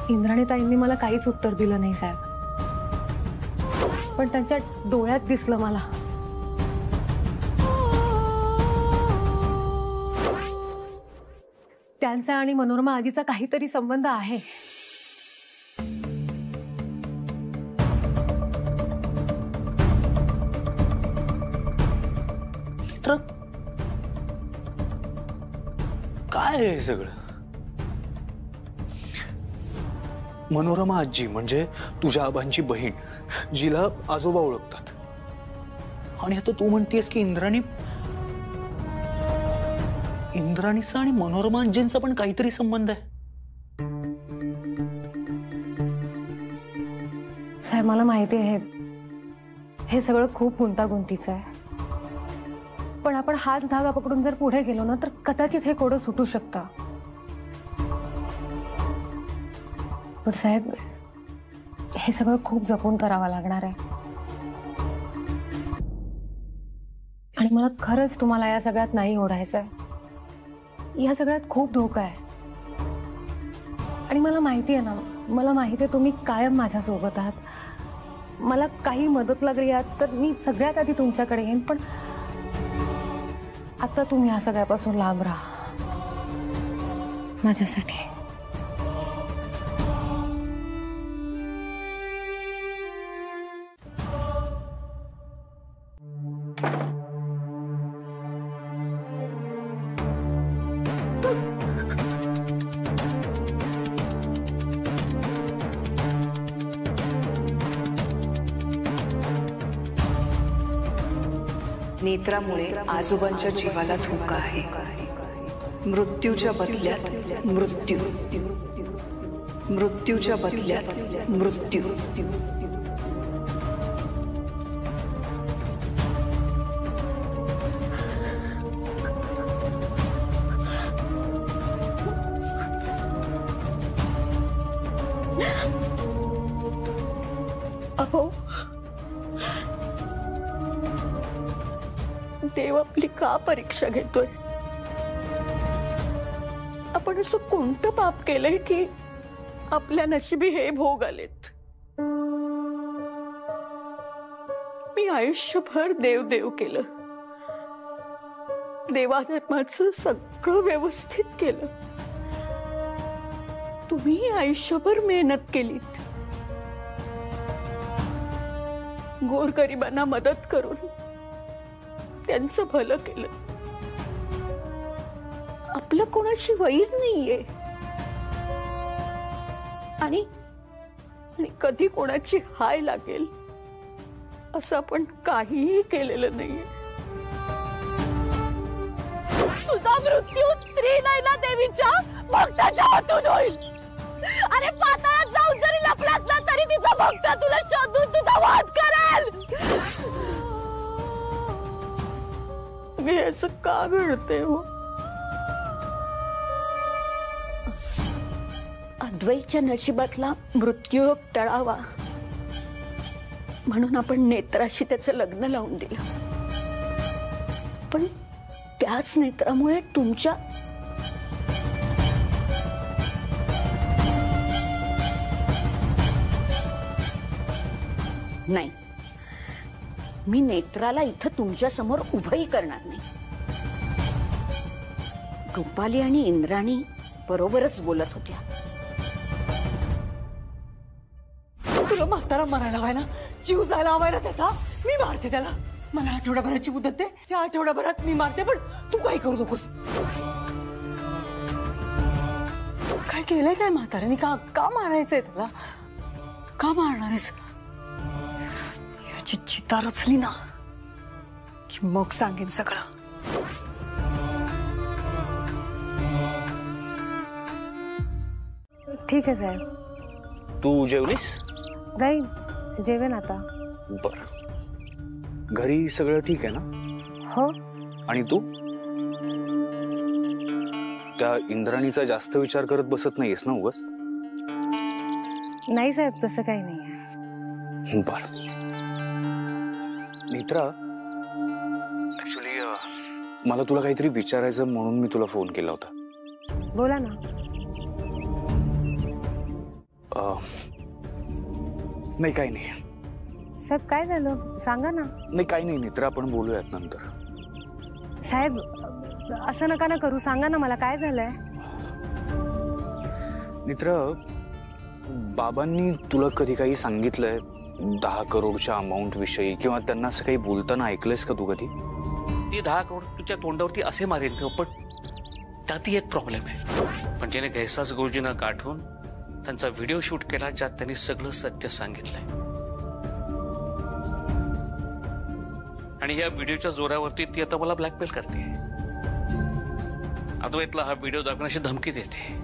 इंद्राणीताईंनी मला काहीच उत्तर दिलं नाही साहेब, पण त्यांच्या डोळ्यात दिसलं मला. त्यांचा आणि मनोरमा आजीचा काहीतरी संबंध आहे. काय आहे सगळं? मनोरमा आजी म्हणजे तुझ्या आबांची बहीण, जिला आजोबा ओळखतात. आणि आता तू म्हणतेस की इंद्राणीचा आणि मनोरमा आजींचा पण काहीतरी संबंध आहे. साहेब मला माहिती आहे हे सगळं खूप गुंतागुंतीचं आहे, पण आपण हाच धागा पकडून जर पुढे गेलो ना तर कदाचित हे कोडं सुटू शकतं. पण साहेब हे सगळं खूप जपून करावं लागणार आहे. आणि मला खरंच तुम्हाला या सगळ्यात नाही ओढायचंय. या सगळ्यात खूप धोका आहे. आणि मला माहिती आहे ना, मला माहिती आहे तुम्ही कायम माझ्या सोबत आहात. मला काही मदत लागली आहे तर मी सगळ्यात आधी तुमच्याकडे येईन, पण आता तुम्ही या सगळ्यापासून लांब राहा माझ्यासाठी. नेत्रामुळे आजोबांच्या जीवाला धोका आहे. मृत्यूच्या बदल्यात मृत्यू, मृत्यूच्या बदल्यात मृत्यू. अहो देव आपली का परीक्षा घेतोय? आपण असं कोणतं पाप केलंय की आपल्या नशिबी हे भोग आलेत? मी आयुष्यभर देव देव केलं, देवाधर्माचं सगळं व्यवस्थित केलं. तुम्ही आयुष्यभर मेहनत केलीत, गोरगरिबांना मदत करून त्यांचं भलं केलं. आपलं कोणाशी वैर नाहीये आणि कधी कोणाची हाय लागेल असं आपण काहीही केलेलं नाहीये. तुझा मृत्यू त्रिनयना देवीच्या भक्ताच्या हातून होईल. अरे पाताळात जाऊन जरी लपलास ना तरी तिचा भक्त तुला शोधून तुझा वध करेल. मी असं का घडते हो? अद्वैतच्या नशिबातला मृत्यू टळावा म्हणून आपण नेत्राशी त्याचं लग्न लावून दिलं. पण त्याच नेत्रामुळे तुमच्या नाही, मी नेत्राला इथं तुमच्या समोर उभंही करणार नाही. रुपाली आणि इंद्राणी बरोबरच बोलत होत्या. तुला म्हातारा मरायला हवाय ना, जीव जायला हवाय ना त्याचा. मी मारते त्याला. मला आठवड्याभराची मुदत दे, त्या आठवड्याभरात मी मारते, पण तू काही करू नकोस. काय केलंय काय म्हाताऱ्याने? का मारायचंय त्याला? का मारणार आहेस? याची चिता रचली ना की मग सांगेन सगळं. ठीक आहे साहेब. तू जेवलीस? जाईन, जेवेन आता. बर. घरी सगळं ठीक आहे ना? हो. आणि तू त्या इंद्राणीचा जास्त विचार करत बसत नाहीयेस ना उगाच? नाही साहेब, तसं काही नाही. बर. नेत्रा, मला तुला काहीतरी विचारायचं म्हणून मी तुला फोन केला होता. बोला ना. नाही काही नाही. साहेब काय झालं सांगा ना. नाही काही नाही नेत्रा, आपण बोलूयात नंतर. साहेब असं नका ना करू, सांगा ना मला काय झालंय. नेत्रा, बाबांनी तुला कधी काही सांगितलंय 10 करोडच्या अमाऊंट विषयी, किंवा त्यांना असं काही बोलताना ऐकलंयस का तू कधी? ती 10 करोड तुझ्या तोंडावरती असे मारेन, पण त्यातही एक प्रॉब्लेम आहे. पण ज्याने घैसास गुरुजींना गाठून त्यांचा व्हिडिओ शूट केला, ज्यात त्यांनी सगळं सत्य सांगितलंय. आणि या व्हिडिओच्या जोरावरती ती आता मला ब्लॅकमेल करते. अद्वैतला हा व्हिडिओ दाखवण्याची धमकी देते.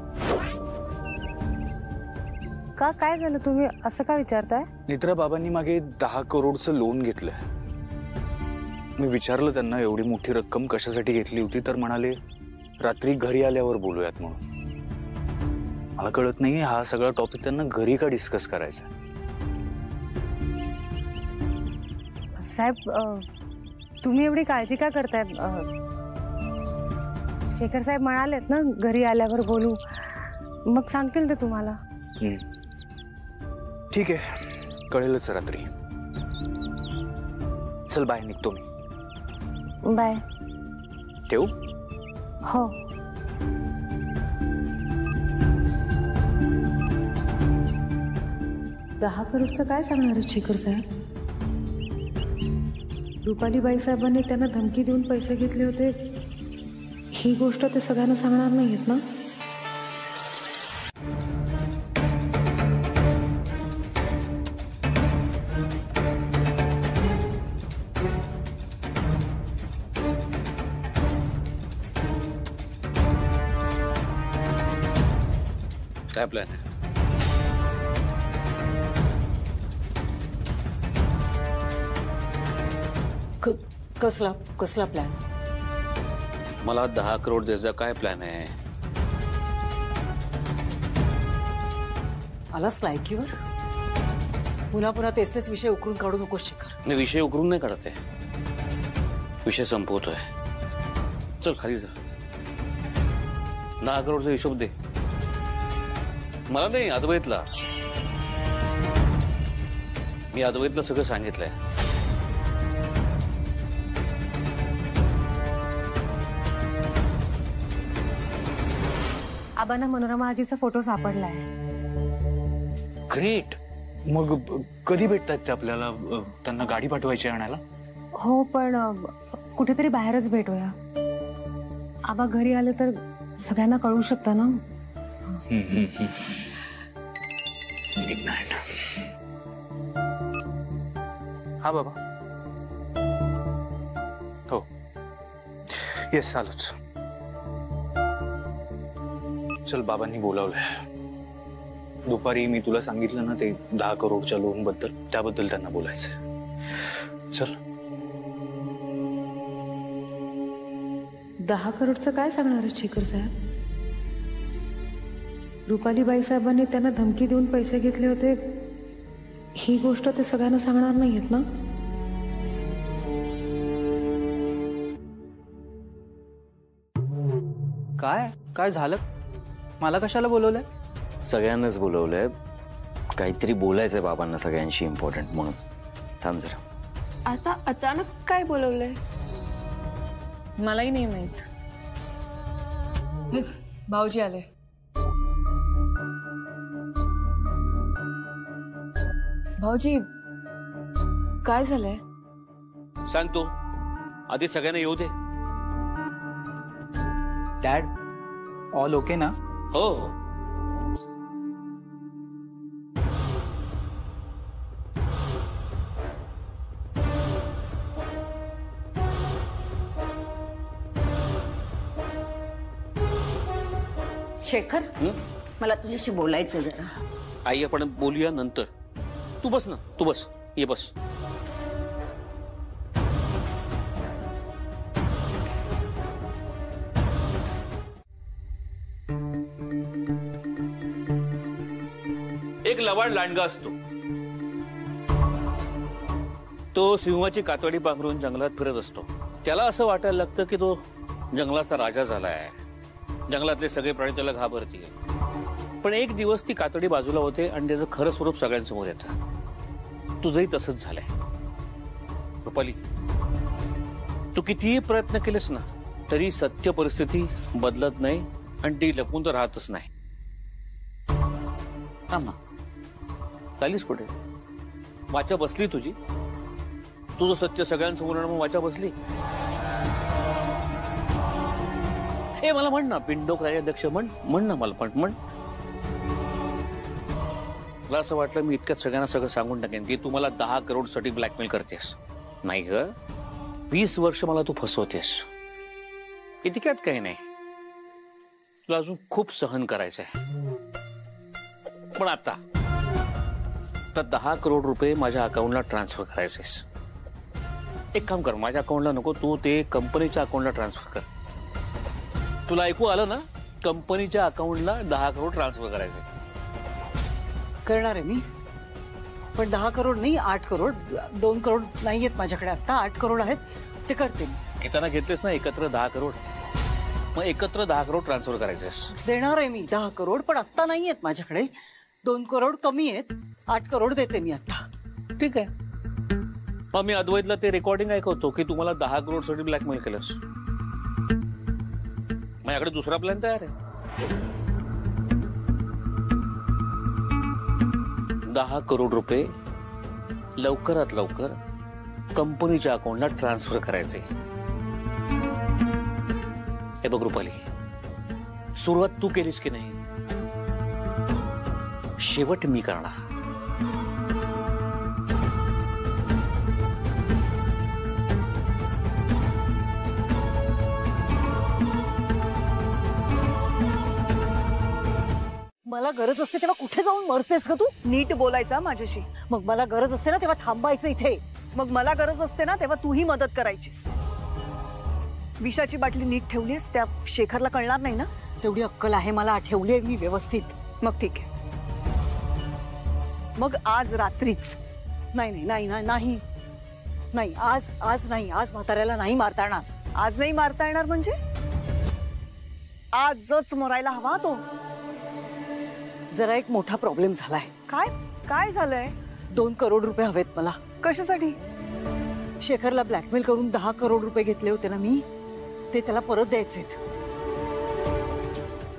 का काय झालं, तुम्ही असं का विचारताय? नेत्रा, बाबांनी मागे 10 करोडचं लोन घेतलंय. मी विचारलं त्यांना एवढी मोठी रक्कम कशासाठी घेतली होती, तर म्हणाले रात्री घरी आल्यावर बोलूयात म्हणून. मला कळत नाही हा सगळा टॉपिक त्यांना घरी का डिस्कस करायचा. साहेब तुम्ही एवढी काळजी का करताय? शेखर साहेब म्हणालेत ना घरी आल्यावर बोलू, मग सांगतील ते तुम्हाला. ठीक आहे, कळेलच रात्री. चल बाय, निघतो मी. बाय. ठेवू? हो. दहा करोडचं काय सांगणार शेखर साहेब? रुपालीबाई साहेबांनी त्यांना धमकी देऊन पैसे घेतले होते, ही गोष्ट ते सगळ्यांना सांगणार नाहीत ना? काय प्लॅन आहे? कसला प्लॅन? मला 10 करोड द्यायचा काय प्लॅन आहे? आलाच लायकीवर? पुन्हा पुन्हा तेच विषय उकरून काढू नकोस शेखर. मी विषय उकरून नाही काढत आहे, विषय संपवतोय. चल खाली जा. 10 करोडचा हिशोब दे. मला नाही, अद्वैतला. मी अद्वैतला सगळं सांगितलंय. आबांना मनोरमा आजीचा फोटो सापडलाय. ग्रेट. मग कधी भेटतात ते आपल्याला? त्यांना गाडी पाठवायची आणायला? हो, पण कुठेतरी बाहेरच भेटूया. आबा घरी आले तर सगळ्यांना कळू शकतं ना. एक मिनिट. हा बाबा. हो येस, आलोच. चल, बाबांनी बोलावलंय. दुपारी मी तुला सांगितलं ना ते 10 करोडच्या लोन बद्दल, त्याबद्दल त्यांना बोलायचंय. चल. 10 करोडचं काय सांगणार शेखर साहेब? रुपालीबाई साहेबांनी त्यांना धमकी देऊन पैसे घेतले होते, ही गोष्ट ते सगळ्यांना सांगणार नाहीत ना? काय काय झालं? मला कशाला बोलवलंय? सगळ्यांनाच बोलवलंय. काहीतरी बोलायचंय बाबांना सगळ्यांशी, इम्पॉर्टंट म्हणून. थांब जरा. आता अचानक काय बोलवलंय? मलाही नाही माहित. भाऊजी आले. भाऊजी काय झालंय? सांग तू. आधी सगळ्यांना येऊ दे. डॅड, ऑल ओके ना? हो. शेखर, मला तुझ्याशी बोलायचं जरा. आई, आपण बोलूया नंतर. तू बस ना, तू बस. ये बस. एक लवाड लांडगा असतो. तो सिंहाची कातडी पांघरून जंगलात फिरत असतो. त्याला असं वाटायला लागतं की तो जंगलाचा राजा झालाय, जंगलातले सगळे प्राणी त्याला घाबरतील. पण एक दिवस ती कातडी बाजूला होते आणि त्याचं खरं स्वरूप सगळ्यांसमोर येतं. तुझंही तसंच झालंय रुपाली. तू कितीही प्रयत्न केलेस ना तरी सत्य परिस्थिती बदलत नाही आणि ती लपून तर राहतच नाही. थांब ना, चालीस कुठे? वाचा बसली तुझी, तुझं सत्य सगळ्यांसमोर मग वाचा बसली. ए मला म्हण ना, पिंडोक राजाध्यक्ष म्हण ना मला, पण म्हण. मला असं वाटलं मी इतक्यात सगळ्यांना सगळं सांगून टाकेन की तू मला 10 करोड साठी ब्लॅकमेल करतेस. नाही ग, 20 वर्ष मला तू फसवतेस. इतक्यात काही नाही, तुला अजून खूप सहन करायचंय. पण आता 10 करोड रुपये माझ्या अकाउंटला ट्रान्सफर करायचेस. एक काम कर, माझ्या अकाउंटला नको, तू ते कंपनीच्या अकाउंटला ट्रान्सफर कर. तुला ऐकू आलं ना? कंपनीच्या अकाउंटला 10 करोड ट्रान्सफर करायचे. करणार आहे मी, पण 10 करोड नाही, 8 करोड. 2 करोड नाही आहेत माझ्याकडे आता, 8 करोड आहेत, ते करते मी. घेताना घेतलेस ना एकत्र 10 करोड, मग एकत्र 10 करोड ट्रान्सफर करायचेस. देणार आहे मी 10 करोड, पण आता नाही आहेत माझ्याकडे. 2 करोड कमी आहेत, 8 करोड देते मी आता. ठीक आहे, मग मी अद्वैतला ते रेकॉर्डिंग ऐकवतो की तुम्हाला 10 करोड साठी ब्लॅकमेल केलंस. माझ्याकडे दुसरा प्लॅन तयार आहे. 10 करोड रुपये लवकरात लवकर कंपनीच्या अकाउंटला ट्रान्सफर करायचे. हे बघ रुपाली, सुरुवात तू केलीस की नाही, शेवट मी करणार. मला गरज असते तेव्हा कुठे जाऊन मरतेस ग तू? नीट बोलायचा माझ्याशी. मग मला गरज असते ना तेव्हा थांबायचं इथे. मग मला गरज असते ना तेव्हा तूही मदत करायचीस. विषाची बाटली नीट ठेवलीस, त्या शेखरला कळणार नाही ना? तेवढी अक्कल आहे मला, ठेवली आहे मी व्यवस्थित. मग ठीक आहे, मग आज रात्रीच. नाही नाही नाही नाही नाही नाही, आज नाही, आज म्हाताऱ्याला नाही मारता येणार. आज नाही मारता येणार म्हणजे आजच मरायला हवा तो. जरा एक मोठा प्रॉब्लेम झालाय. काय काय झालंय? 2 करोड रुपये हवेत मला. कशासाठी? शेखरला ब्लॅकमेल करून 10 करोड रुपये घेतले होते ना मी, ते त्याला परत द्यायचेत.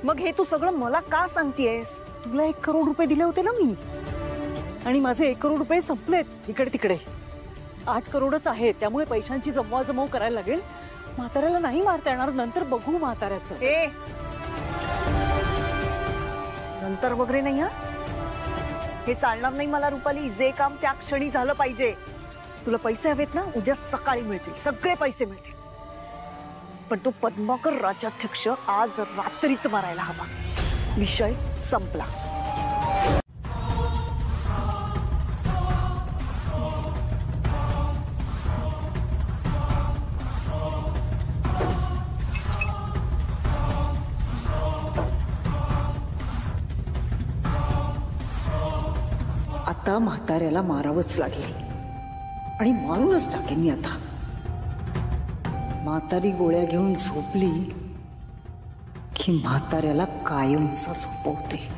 मग हे तू सगळं मला का सांगतेयस? तुला 1 करोड रुपये दिले होते ना मी, आणि माझे 1 करोड रुपये संपलेत इकडे तिकडे. 8 करोडच आहेत, त्यामुळे पैशांची जमवाजमव करायला लागेल. म्हाताऱ्याला नाही मारता येणार, नंतर बघू म्हाताऱ्याचं. ए नंतर वगैरे नाही, हा हे चालणार नाही मला रुपाली. जे काम त्या क्षणी झालं पाहिजे. तुला पैसे हवेत ना, उद्या सकाळी मिळतील, सगळे पैसे मिळतील. पण तो पद्माकर राज्याध्यक्ष आज रात्रीच मारायला हवा. विषय संपला. आता म्हाताऱ्याला मारावंच लागेल, आणि मारूनच टाकेन मी आता. म्हातारी गोळ्या घेऊन झोपली की म्हाताऱ्याला कायमचा झोपवते.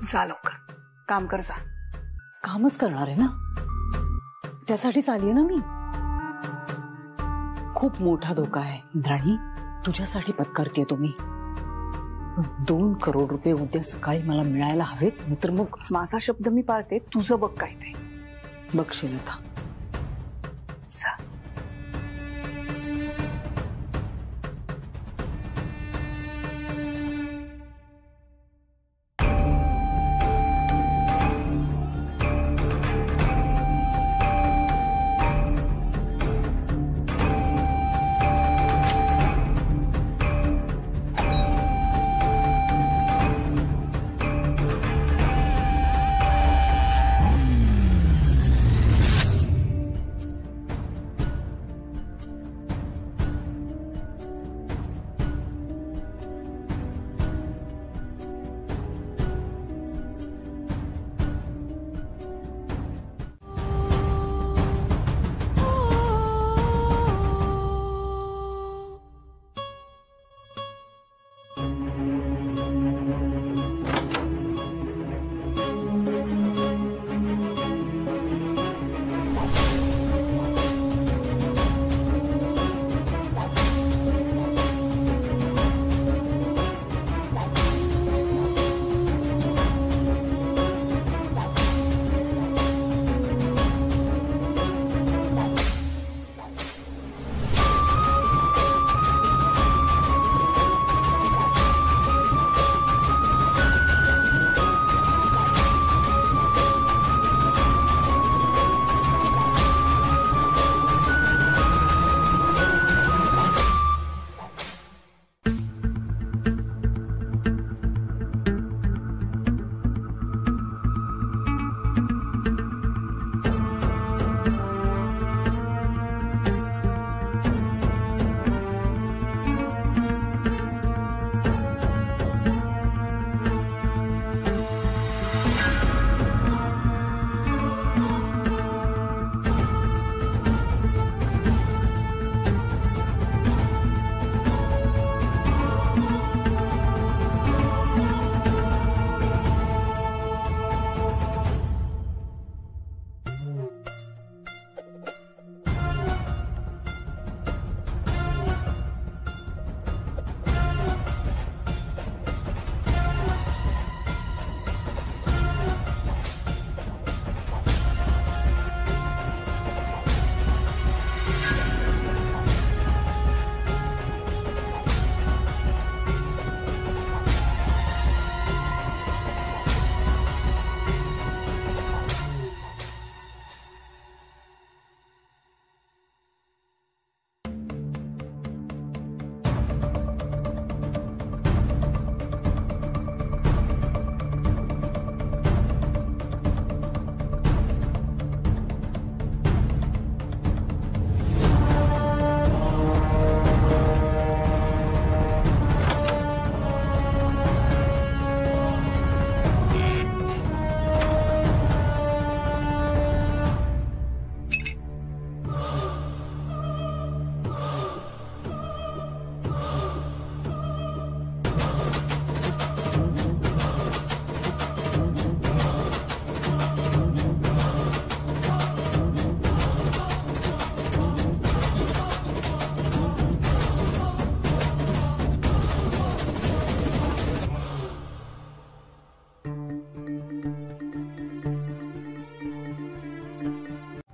जा लवकर, काम कर जा. कामच करणार आहे ना, त्यासाठीच आलीये ना मी. खूप मोठा धोका आहे इंद्राणी, तुझ्यासाठी पत्करतेय तुम्ही. 2 करोड रुपये उद्या सकाळी मला मिळायला हवेत, नाहीतर मग. माझा शब्द मी पाळते, तुझं बघ काय ते. बघशील आता. जा.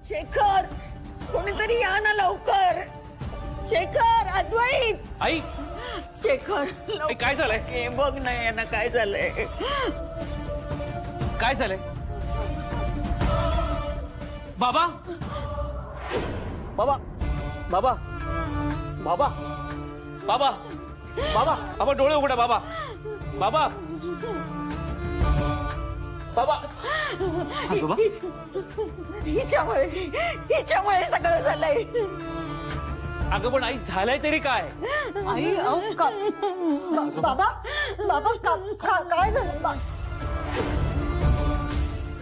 शेखर, कोणीतरी या ना लवकर. शेखर, अद्वैत. आई, शेखर, आई, काय झालंय? हे बघ ना यांना काय झालंय. काय झालंय? बाबा, बाबा, बाबा, बाबा, बाबा, बाबा, बाबा, डोळे उघडा बाबा. बाबा, बाबा, आजोबा, हिच्यामुळे सगळं झालंय. अगं पण आई, झालंय तरी काय? आई, बाबा, बाबा, काय झालं?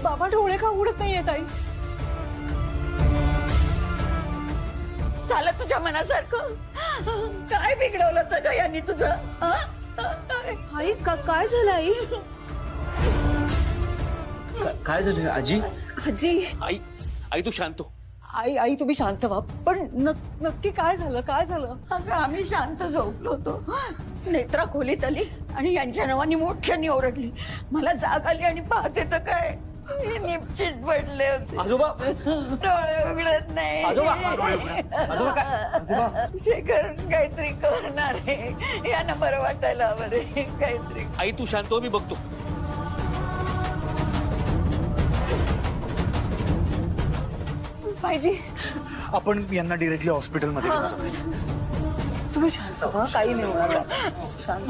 बाबा डोळे का उघडत नाहीयेत आई? झालं तुझ्या मनासारखं? काय बिघडवलं सगळं यांनी तुझं? आई, काय झालं आई? काय झालं आजी? आजी आई आई तू शांत हो. आई आई तुम्ही शांत व्हा. पण नक्की काय झालं? काय झालं? अगं आम्ही शांत झोपलो होतो. नेत्रा खोलीत आली आणि यांच्या नावाने मोठ्याने ओरडली. मला जाग आली आणि पाहते तर काय मी निश्चित पडले होते. आजोबा डोळे उघडत नाही. आजोबा काय? शेखर काहीतरी करणार आहे. यांना बरं वाटायला हवं रे काहीतरी. आई तू शांत हो, मी बघतो. पाहिजे आपण यांना डिरेक्टली हॉस्पिटलमध्ये घेऊन जाऊ. तुम्ही शांत व्हा. काही नाही होणार. शांत.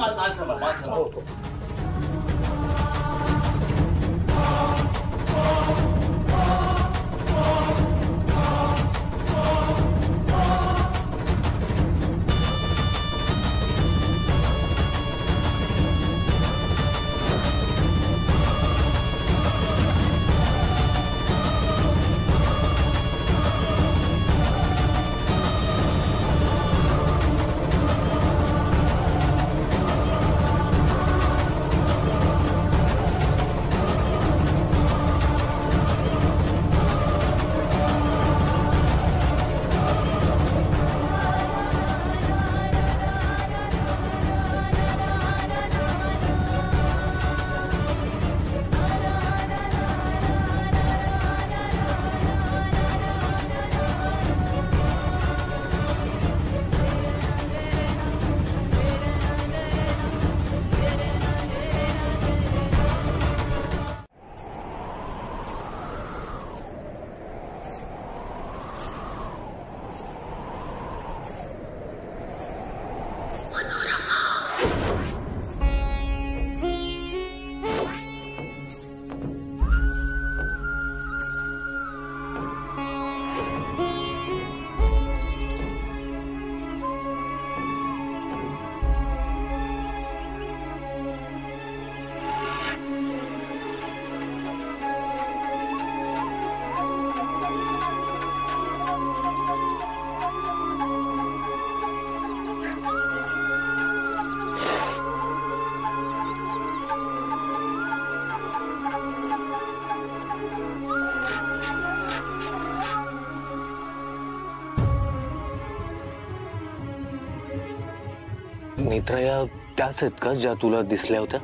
नेत्रा या त्याच आहेत का ज्या तुला दिसल्या होत्या?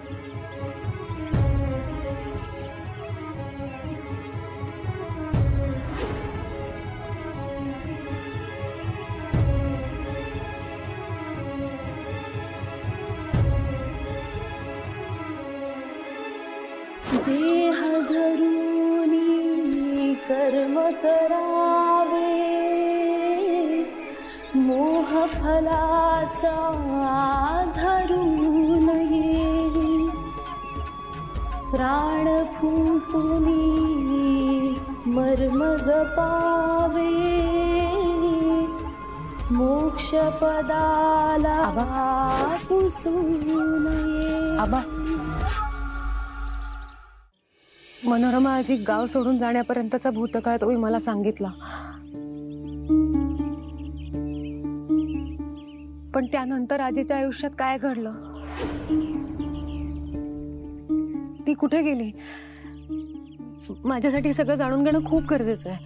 देह धरूनी कर्म करावे, मोह फलाचा धरू नये, प्राण फुंकुनी मर्म जपावे, मोक्ष पदाला पुसू नये. आबा, मनोरमा आजी गाव सोडून जाण्यापर्यंतचा भूतकाळ तुम्ही मला सांगितला, पण त्यानंतर आजीच्या आयुष्यात काय घडलं? ती कुठे गेली? माझ्यासाठी सगळं जाणून घेणं खूप गरजेचं आहे.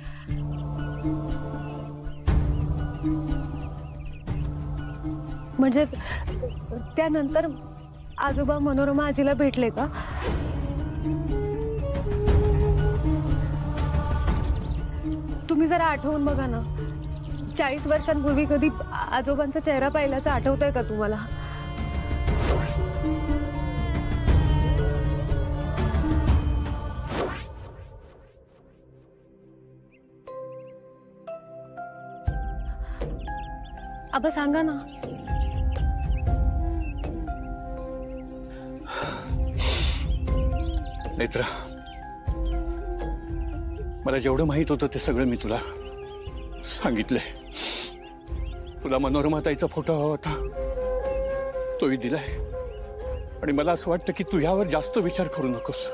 म्हणजे त्यानंतर आजोबा मनोरमा आजीला भेटले का? तुम्ही जरा आठवून बघा ना, 40 वर्षांपूर्वी कधी आजोबांचा चेहरा पाहिल्याचं आठवतंय का तुम्हाला? आबा सांगा ना. नेत्रा, मला जेवढं माहित होतं ते सगळं मी तुला सांगितलंय. तुला मनोरमा ताईचा फोटो हवा होता, तोही दिलाय. आणि मला असं वाटतं की तू यावर जास्त विचार करू नकोस.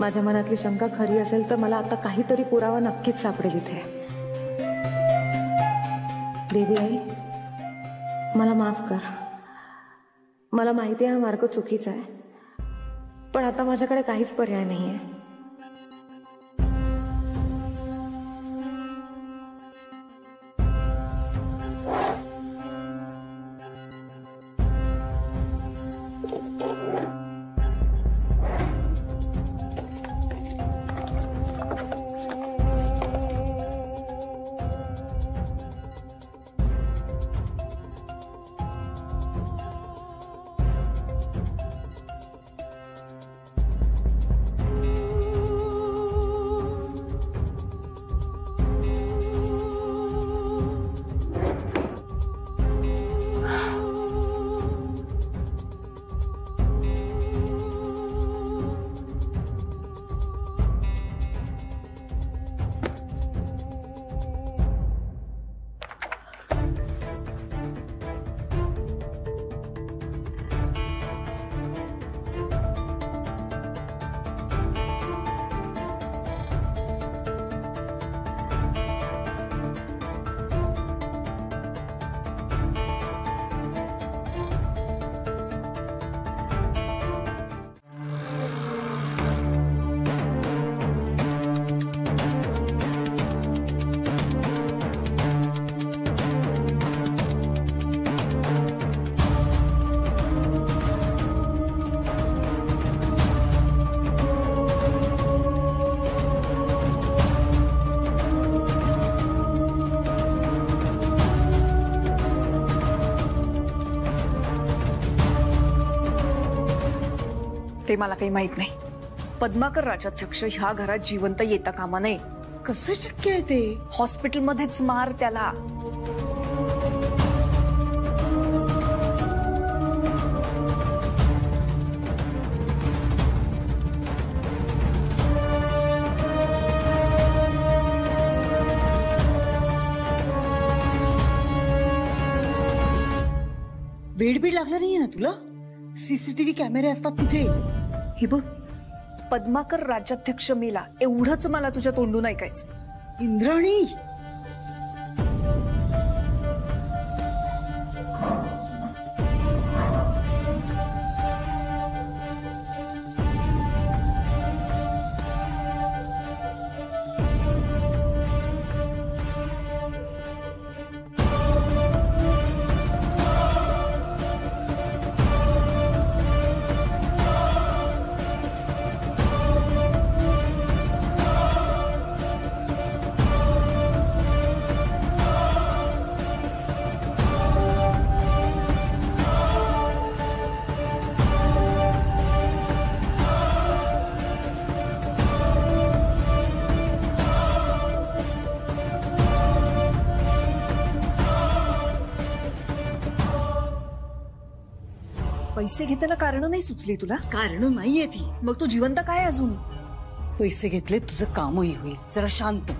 माझ्या मनातली शंका खरी असेल तर मला आता काहीतरी पुरावा नक्कीच सापडेल इथे. देवी आई, मला माफ कर. मला माहिती आहे हा मार्ग चुकीचा आहे, पण आता माझ्याकडे काहीच पर्याय नाहीये. ते मला काही माहित नाही. पद्माकर राजाध्यक्ष ह्या घरात जिवंत येता कामा नये. कसं शक्य आहे ते? हॉस्पिटलमध्येच मार त्याला. बेड बीड लागला नाहीये ना तुला? सीसीटीव्ही कॅमेरे असतात तिथे. हे बघ, पद्माकर राज्याध्यक्ष मेला एवढंच मला तुझ्या तोंडून ऐकायचं. इंद्राणी, पैसे घेताना कारण नाही सुचली तुला? कारण नाहीये ती. मग तू जिवंत काय अजून? पैसे घेतले तुझं कामही होईल. जरा शांत.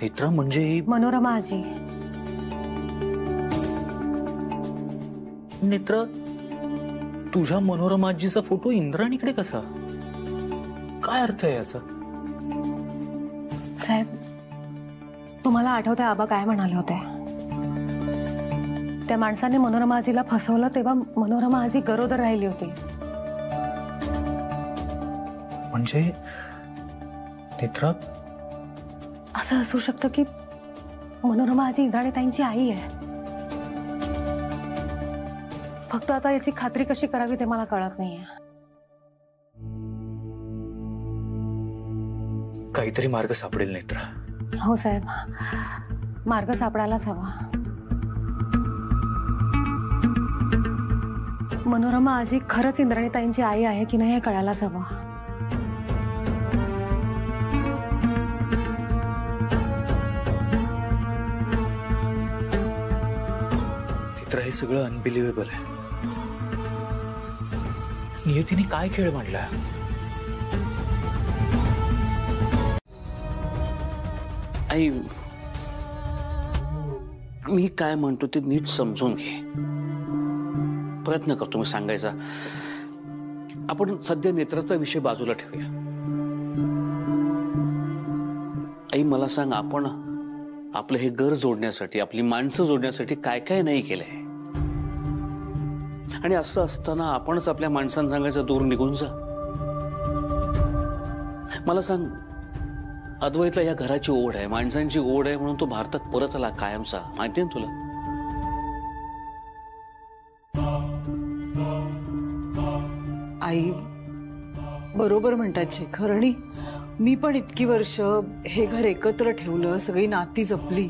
नेत्रा म्हणजे मनोरमा आजी. नेत्रा, तुझ्या मनोरमा आजीचा फोटो इंद्राणीकडे कसा? काय अर्थ आहे याचा? साहेब, तुम्हाला आठवतंय आबा काय म्हणाले होते? त्या माणसाने मनोरमा आजीला फसवलं तेव्हा मनोरमा आजी गरोदर राहिली होती. म्हणजे नेत्रा, असं असू शकतं की मनोरमा आजी इंद्राणी ताईंची आई आहे. फक्त आता याची खात्री कशी करावी ते मला कळत नाहीये. काहीतरी मार्ग सापडेल नेत्रा. हो साहेब, मार्ग सापडायलाच हवा. मनोरमा आजी खरंच इंद्राणी ताईंची आई आहे की नाही हे कळायलाच हवं. नेत्रा, हे सगळं अनबिलिव्हेबल आहे. नियतीने काय खेळ मांडला. आई, मी काय म्हणतो ते नीट समजून घे. प्रयत्न करतो मी सांगायचा. आपण सध्या नेत्राचा विषय बाजूला ठेवूया. आई मला सांग, आपण आपलं हे घर जोडण्यासाठी, आपली माणसं जोडण्यासाठी काय काय नाही केलंय. आणि असं असताना आपणच आपल्या माणसांना सांगायचं दूर निघून जा. मला सांग, अद्वैतला या घराची ओढ आहे, माणसांची ओढ आहे म्हणून तो भारतात परत आला कायमचा. माहितीये ना तुला? आई बरोबर म्हणतात शेखर. आणि मी पण इतकी वर्ष हे घर एकत्र ठेवलं, सगळी नाती जपली.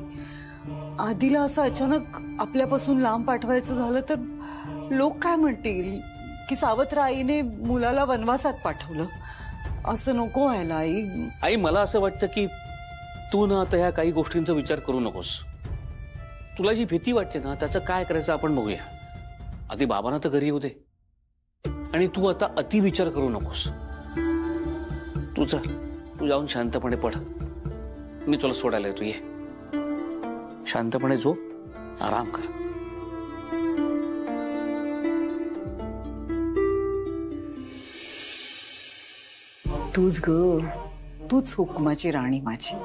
आधीला असं अचानक आपल्यापासून लांब पाठवायचं झालं तर लोक काय म्हणतील की सावत्र आईने मुलाला वनवासात पाठवलं. असं नको व्हायला आई. आई, मला असं वाटतं की तू ना आता ह्या काही गोष्टींचा विचार करू नकोस. तुला जी भीती वाटते ना, त्याचं काय करायचं आपण बघूया. आधी बाबांना तर घरी येऊ दे. आणि तू आता अति विचार करू नकोस. तू जाऊन शांतपणे पड. मी तुला सोडायला येतो. ये शांतपणे झोप, आराम कर. तूच ग, तूच हुकमाची राणी माझी.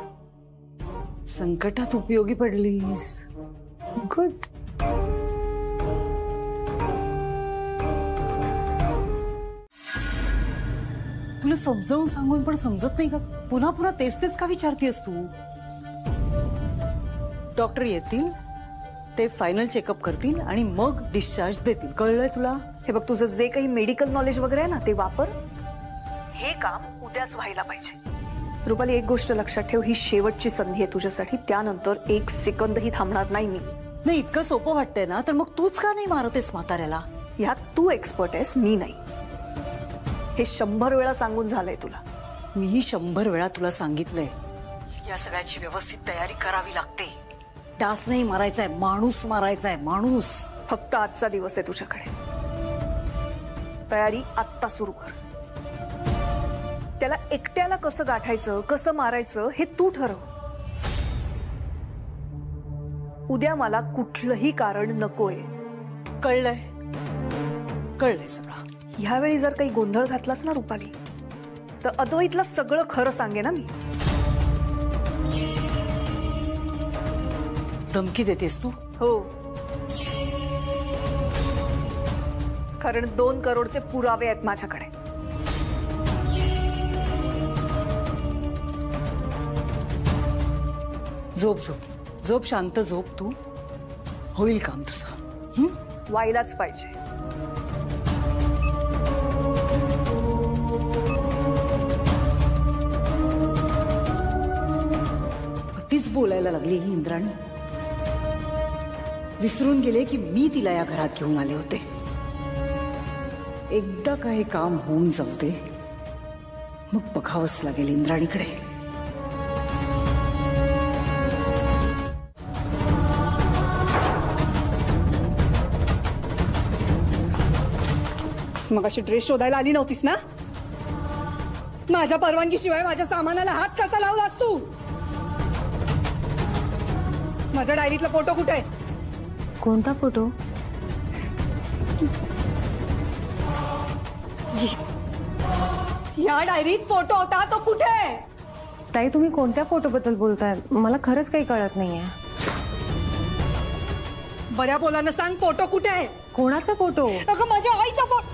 संकटात उपयोगी पडलीस. गुड. तुला समजावून सांगून पण समजत नाही का? पुन्हा पुन्हा तेच तेच का विचारतेस तू? डॉक्टर येतील, ते फायनल चेकअप करतील आणि मग डिस्चार्ज देतील. कळलंय तुला? हे बघ, तुझं जे काही मेडिकल नॉलेज वगैरे आहे ना ते वापर. हे काम उद्याच व्हायला पाहिजे. रुपाली, एक गोष्ट लक्षात ठेव, ही शेवटची संधी आहे तुझ्यासाठी. त्यानंतर एक सेकंदही थांबणार नाही मी. नाही, इतकं सोपं वाटतंय ना, तर मग तूच का नाही मारतेस म्हाताऱ्याला? ह्यात तू एक्सपर्ट आहेस, मी नाही. हे 100 वेळा सांगून झालंय तुला. मीही 100 वेळा तुला सांगितलंय. या सगळ्याची व्यवस्थित तयारी करावी लागते. डास नाही मारायचाय, माणूस मारायचाय, माणूस. फक्त आजचा दिवस आहे तुझ्याकडे. तयारी आत्ता सुरू कर. त्याला एकट्याला कसं गाठायचं, कसं मारायचं हे तू ठरव. उद्या मला कुठलंही कारण नकोय. कळलंय? कळलंय सगळं. ह्यावेळी जर काही गोंधळ घातलास ना रुपाली, तर अद्वैतला सगळं खरं सांगे ना मी. धमकी देतेस तू? हो, कारण 2 करोडचे पुरावे आहेत माझ्याकडे. झोप झोप झोप, शांत झोप तू. होईल काम तुझं. व्हायलाच पाहिजे. तीच बोलायला लागली ही इंद्राणी. विसरून गेले की मी तिला या घरात घेऊन आले होते. एकदा काही काम होऊन जाऊ दे, मग बघावंच लागेल इंद्राणीकडे. मग अशी ड्रेस शोधायला आली नव्हतीस ना? माझ्या परवानगीशिवाय माझ्या सामानाला हात कसा लावलास तू? माझ्या डायरीतला फोटो कुठे आहे? कोणता फोटो? या डायरीत फोटो होता, तो कुठे आहे? ताई, तुम्ही कोणत्या फोटो बद्दल बोलताय? मला खरंच काही कळत नाहीये. बऱ्या बोलानं सांग, फोटो कुठे आहे? कोणाचा फोटो? अगं, माझ्या आईचा फोटो.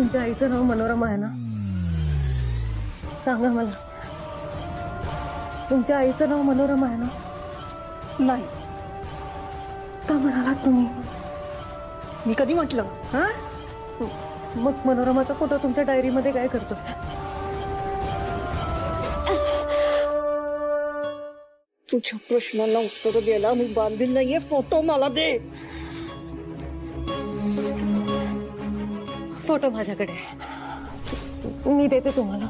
तुमच्या आईचं नाव मनोरमा आहे ना? सांगा मला, तुमच्या आईचं नाव मनोरमा आहे ना? नाही. का म्हणालात तुम्ही? मी कधी म्हटलं? हा, मग मनोरमाचा फोटो तुमच्या डायरीमध्ये काय करतो? तुझ्या प्रश्नाला उत्तर द्यायला मी बांधील नाहीये. फोटो मला दे. फोटो माझ्याकडे आहे, मी देते तुम्हाला.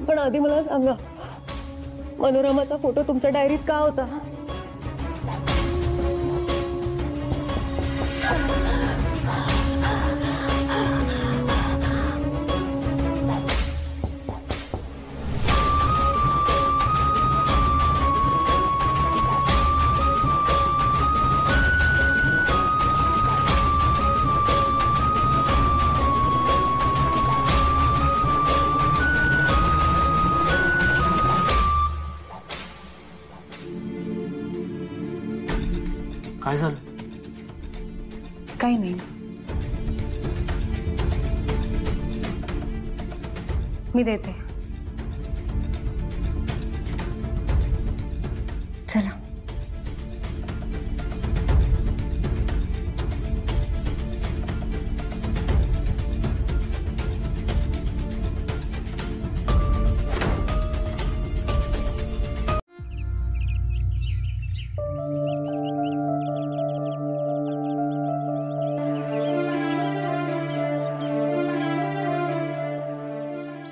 पण आधी मला सांगा, मनोरमाचा फोटो तुमच्या डायरीत का होता? काय झालं? काही नाही. मी देते. चला.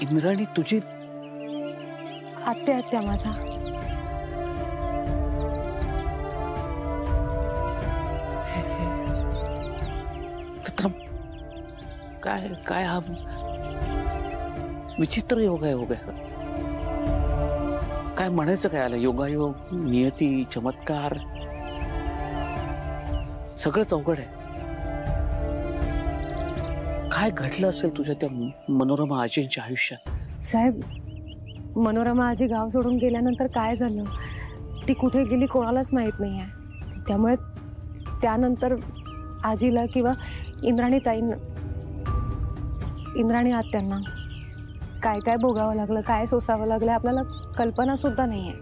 इंद्राणी तुझी आत्या आहेत त्या माझ्या. काय काय हा विचित्र योग आहे. काय म्हणायचं काय आलं? योगायोग, नियती, चमत्कार, सगळंच अवघड आहे. काय घडलं असेल तुझ्या त्या मनोरमा आजींच्या आयुष्यात? साहेब, मनोरमा आजी गाव सोडून गेल्यानंतर काय झालं, ती कुठे गेली कोणालाच माहित नाहीये. त्यामुळे त्यानंतर आजीला किंवा इंद्राणी आत्यांना काय काय भोगावं लागलं, काय सोसावं लागलं, आपल्याला कल्पना सुद्धा नाहीये.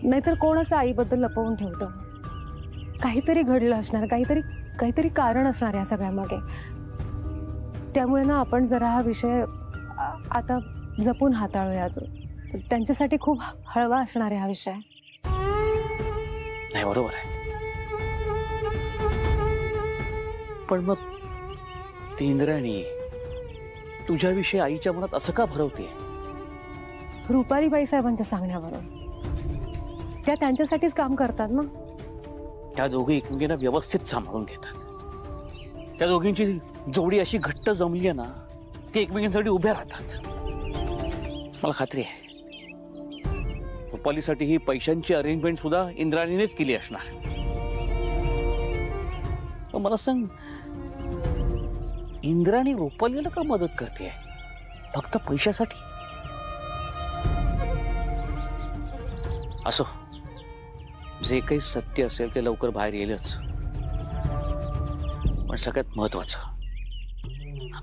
नाहीतर कोण असं आईबद्दल लपवून ठेवतं? काहीतरी घडलं असणार, काहीतरी कारण असणार या सगळ्यामागे. त्यामुळे ना आपण जरा हा विषय आता जपून हाताळूया. त्यांच्यासाठी खूप हळवा असणार आहे हा विषय. नाही, बरोबर आहे. पण मग ती इंद्राणी तुझ्याविषयी आईच्या मनात असं का भरवते? रुपालीबाई साहेबांच्या सांगण्यावरून. त्या त्यांच्यासाठीच काम करतात ना. त्या दोघी एकमेकींना व्यवस्थित सांभाळून घेतात. त्या दोघींची जोडी अशी घट्ट जमली आहे ना, ते एकमेकांसाठी उभ्या राहतात. मला खात्री आहे रुपालीसाठी ही पैशांची अरेंजमेंट सुद्धा इंद्राणीनेच केली असणार. मला सांग, इंद्राणी रुपालीला का मदत करते? फक्त पैशासाठी? असो, जे काही सत्य असेल ते लवकर बाहेर येईलच. पण सगळ्यात महत्वाचं,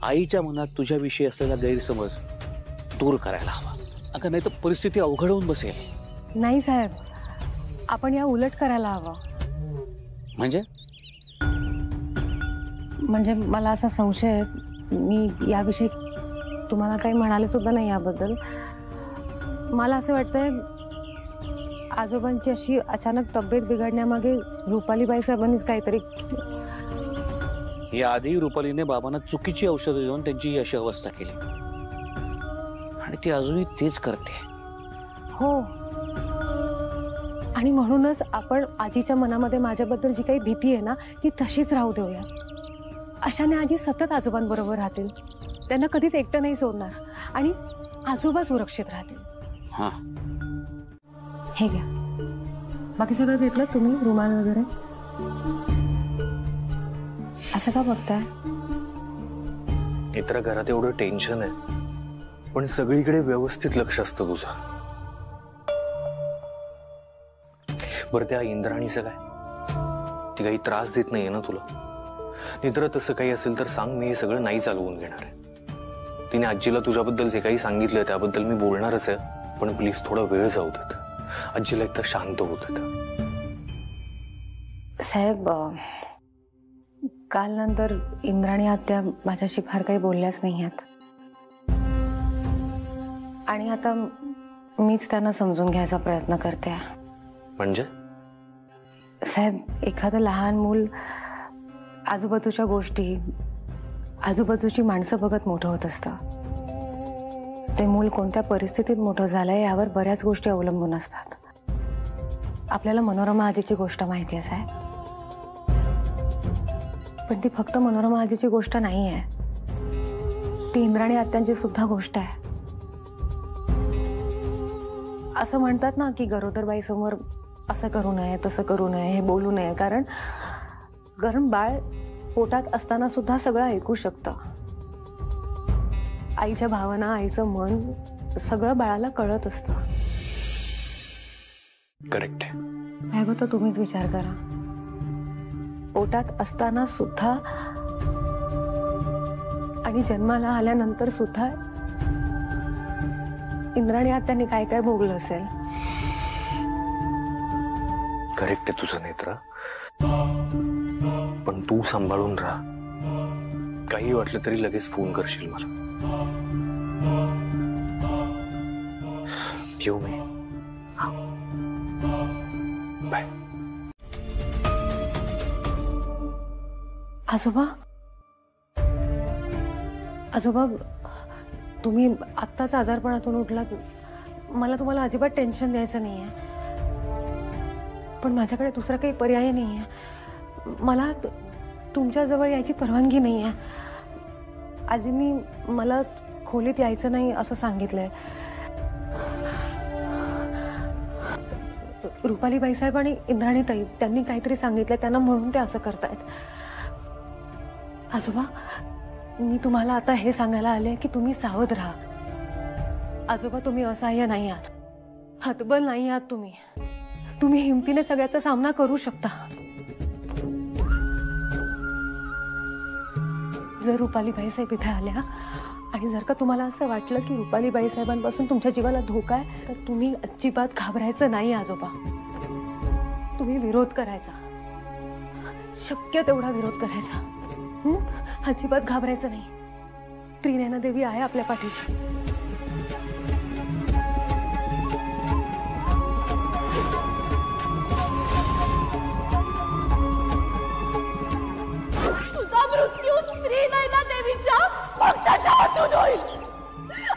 आईच्या मनात तुझ्याविषयी असलेला गैरसमज दूर करायला हवा. अगं नाही तर परिस्थिती अवघड होऊन बसेल. नाही साहेब, आपण या उलट करायला हवं. म्हणजे मला असा संशय आहे, मी याविषयी तुम्हाला काही म्हणाले सुद्धा नाही याबद्दल. मला असं वाटतंय आजोबांची अशी अचानक तब्येत बिघडण्यामागे रुपालीबाई साहेबांनीच काहीतरी. या आधी रुपालीने बाबांना चुकीची औषधं देऊन त्यांची अशी अवस्था केली आणि ती अजूनही तेच करते. हो, आणि म्हणूनच आपण आजीच्या मनामध्ये माझ्याबद्दल जी काही भीती आहे ना, ती तशीच राहू देऊया. अशाने आजी सतत आजोबांबरोबर राहतील, त्यांना कधीच एकटं नाही सोडणार आणि आजोबा सुरक्षित राहतील. हा, हे घ्या. बाकी सगळं घेतलं तुम्ही? रुमाल वगैरे? असं का बघताय? इतर घरात एवढं टेन्शन आहे, पण सगळीकडे व्यवस्थित लक्ष असतं तुझं. बरं, त्या इंद्राणीचं काय? ती काही त्रास देत नाहीये ना तुला? नेत्रा तसं काही असेल तर सांग, मी हे सगळं नाही चालवून घेणार आहे. तिने आजीला तुझ्याबद्दल जे काही सांगितलं त्याबद्दल मी बोलणारच आहे, पण प्लीज थोडा वेळ जाऊ देत. आजीला एकदा शांत होत देत. साहेब, काल नंतर इंद्राणी आत्या माझ्याशी फार काही बोलल्याच नाही आहेत आणि आता मीच त्यांना समजून घ्यायचा प्रयत्न करते. म्हणजे साहेब, एखादं लहान मूल आजूबाजूच्या गोष्टी, आजूबाजूची माणसं बघत मोठं होत असतं. ते मूल कोणत्या परिस्थितीत मोठं झालंय यावर बऱ्याच गोष्टी अवलंबून असतात. आपल्याला मनोरमा आजीची गोष्ट माहिती आहे साहेब, पण ती फक्त मनोरमा आजीची गोष्ट नाही आहे, ती इंद्राणी आत्यांची सुद्धा गोष्ट आहे. असं म्हणतात ना की गरोदरबाई समोर असं करू नये, तसं करू नये, हे बोलू नये, कारण बाळ पोटात असताना सुद्धा सगळं ऐकू शकतं. आईच्या भावना, आईचं मन सगळं बाळाला कळत असतं. करेक्ट आहे. साहेब, आता तुम्हीच विचार करा, पोटात असताना सुद्धा आणि जन्माला आल्यानंतर सुद्धा इंद्राणी आत्यांनी काय काय भोगलं असेल. करेक्ट आहे तुझं नेत्रा, पण तू सांभाळून राहा. काही वाटलं तरी लगेच फोन करशील मला. येऊ मी. बाय. आजोबा, आजोबा, तुम्ही आत्ताच आजारपणातून उठलात. मला तुम्हाला अजिबात टेन्शन द्यायचं नाहीये, पण माझ्याकडे दुसरा काही पर्याय नाहीये. मला तुमच्या जवळ यायची परवानगी नाहीये. आजींनी मला खोलीत यायचं नाही असं सांगितलंय. रुपाली बाईसाहेब आणि इंद्राणी ताई त्यांनी काहीतरी सांगितलंय त्यांना, म्हणून ते असं करतायत. आजोबा, मी तुम्हाला आता हे सांगायला आले की तुम्ही सावध राहा. आजोबा, तुम्ही असहाय्य नाही आहात, हतबल नाही आहात. तुम्ही हिमतीने सगळ्याचा सामना करू शकता. जर रुपाली बाईसाहेब इथे आल्या आणि जर का तुम्हाला असं वाटलं की रुपाली बाईसाहेबांपासून तुमच्या जीवाला धोका आहे, तर तुम्ही अजिबात घाबरायचं नाही आजोबा. तुम्ही विरोध करायचा, शक्य तेवढा विरोध करायचा. अजिबात घाबरायचं नाही. त्रिनयना देवी आहे आपल्या पाठीशी. तुझा मृत्यू त्रिनयना देवीच्या भक्ताच्या हातून होईल.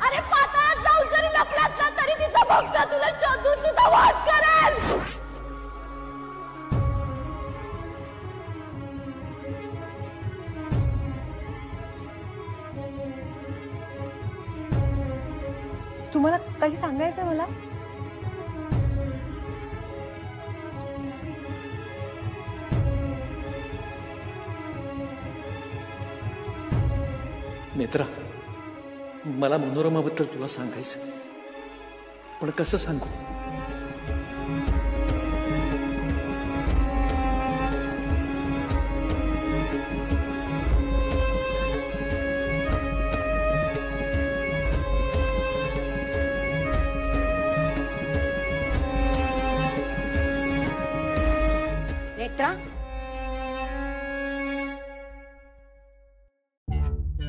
अरे पाताळात जाऊन जरी लपला असला तरी तिचा भक्त तुला शोधून तुझा वध करेल. तुम्हाला काही सांगायचंय मला? नेत्रा, मला मनोरमाबद्दल तुला सांगायचं, पण कसं सांगू? नेत्रा,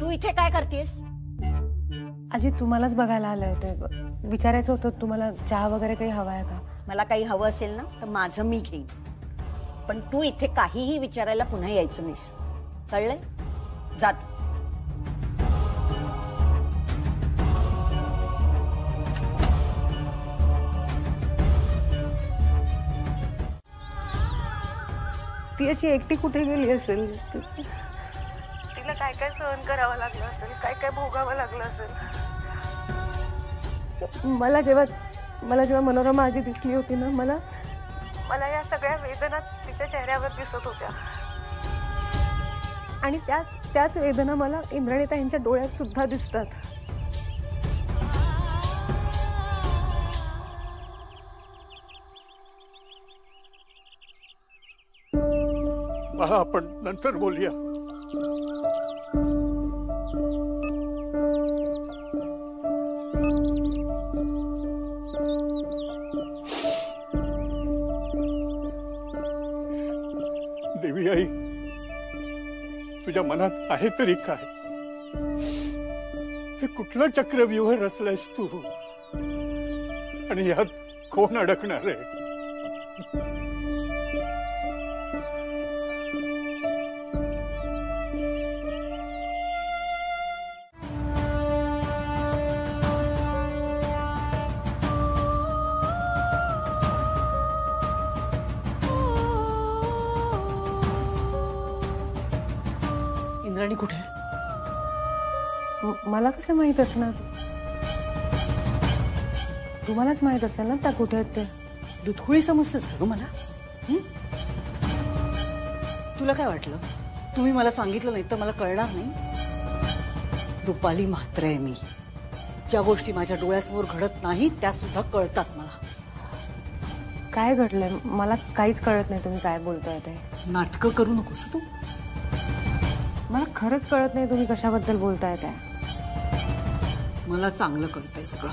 तू इथे काय करतेस? आजी, तुम्हालाच बघायला आले होते. विचारायचं होतं तुम्हाला चहा वगैरे काही हवा आहे का? मला काही हवं असेल ना तर माझं मी घेईन, पण तू इथे काहीही विचारायला पुन्हा यायचं नाहीस, कळलंय? जात. ती अशी एकटी कुठे गेली असेल? तिला काय काय सहन करावं लागलं असेल, काय काय भोगावं लागलं असेल. मला जेव्हा मनोरमा आजी दिसली होती ना, मला या सगळ्या वेदना तिच्या चेहऱ्यावर दिसत होत्या आणि त्याच वेदना मला इंद्राणीताईंच्या डोळ्यात सुद्धा दिसतात. आपण नंतर बोलूया. देवी आई, तुझ्या मनात आहे तरी काय? हे कुठलं चक्रव्यूह रचलायस तू? आणि यात कोण अडकणार आहे? इंद्राणी कुठे? मला कसं माहित असणार? तुम्हालाच माहित असेल ना त्या कुठे आहेत ते. दुधकुळी समजतेस का ग मला? तुला काय वाटलं तुम्ही मला सांगितलं नाही तर मला कळणार नाही? रुपाली म्हात्रे आहे मी. ज्या गोष्टी माझ्या डोळ्यासमोर घडत नाहीत त्या सुद्धा कळतात मला. काय घडलंय मला काहीच कळत नाही. तुम्ही काय बोलताय ते. नाटकं करू नकोस तू. मला खरंच कळत नाही तुम्ही कशाबद्दल बोलताय त्या. मला चांगलं कळतंय सगळं.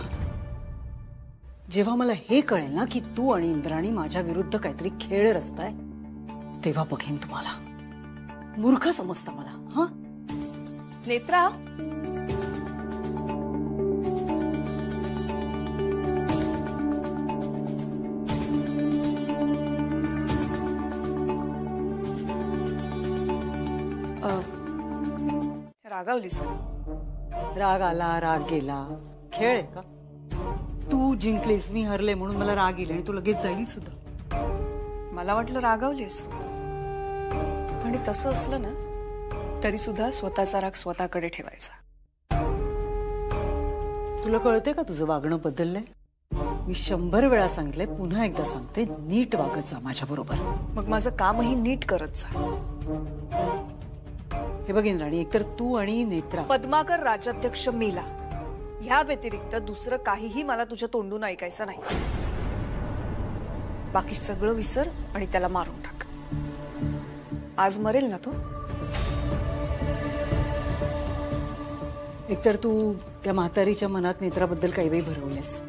जेव्हा मला हे कळेल ना की तू आणि इंद्राणी माझ्या विरुद्ध काहीतरी खेळ रचताय तेव्हा बघेन तुम्हाला. मूर्ख समजता मला. हा नेत्रा, रागावलीस? राग आला राग गेला खेळ आहे का? तू जिंकलीस मी हरले म्हणून मला राग येईल आणि तू लगेच जाईल सुद्धा. मला वाटलं रागावलीस तू. आणि तसं असलं ना तरी सुद्धा स्वतःचा राग स्वतःकडे ठेवायचा. तुला कळते का तुझं वागणं बदललंय? मी 100 वेळा सांगितलंय, पुन्हा एकदा सांगते, नीट वागत जा माझ्या बरोबर. मग माझं कामही नीट करत जा. हे बघ इंद्राणी, एकतर तू आणि नेत्रा. पद्माकर राज्याध्यक्ष मेला ह्या व्यतिरिक्त दुसरं काहीही मला तुझ्या तोंडून ऐकायचं नाही. बाकी सगळं विसर आणि त्याला मारून टाक. आज मरेल ना तो. एकतर तू त्या म्हातारीच्या मनात नेत्राबद्दल काही वेळ भरवलेस.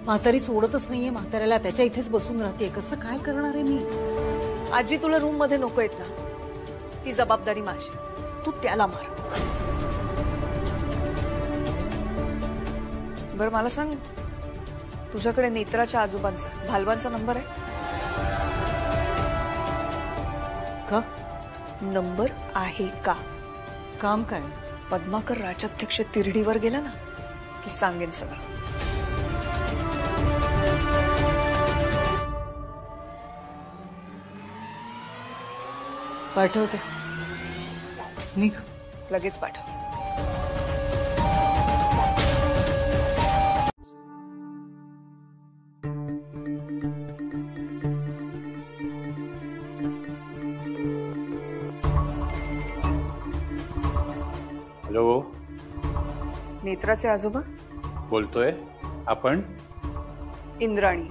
म्हातारी सोडतच नाहीये म्हाताऱ्याला, त्याच्या इथेच बसून राहते. कसं काय करणार आहे मी? आजी तुला रूम मध्ये नको येत ना, ती जबाबदारी माझी. तू त्याला मार. बरं मला सांग, तुझ्याकडे नेत्राच्या आजोबांचा भालवांचा नंबर आहे का? नंबर आहे का? काम काय? पद्माकर राज्याध्यक्ष तिरडीवर गेला ना की सांगेन सगळं. पाठवते. निघ. लगेच पाठव. हॅलो, नेत्राचे आजोबा बोलतोय. आपण? इंद्राणी.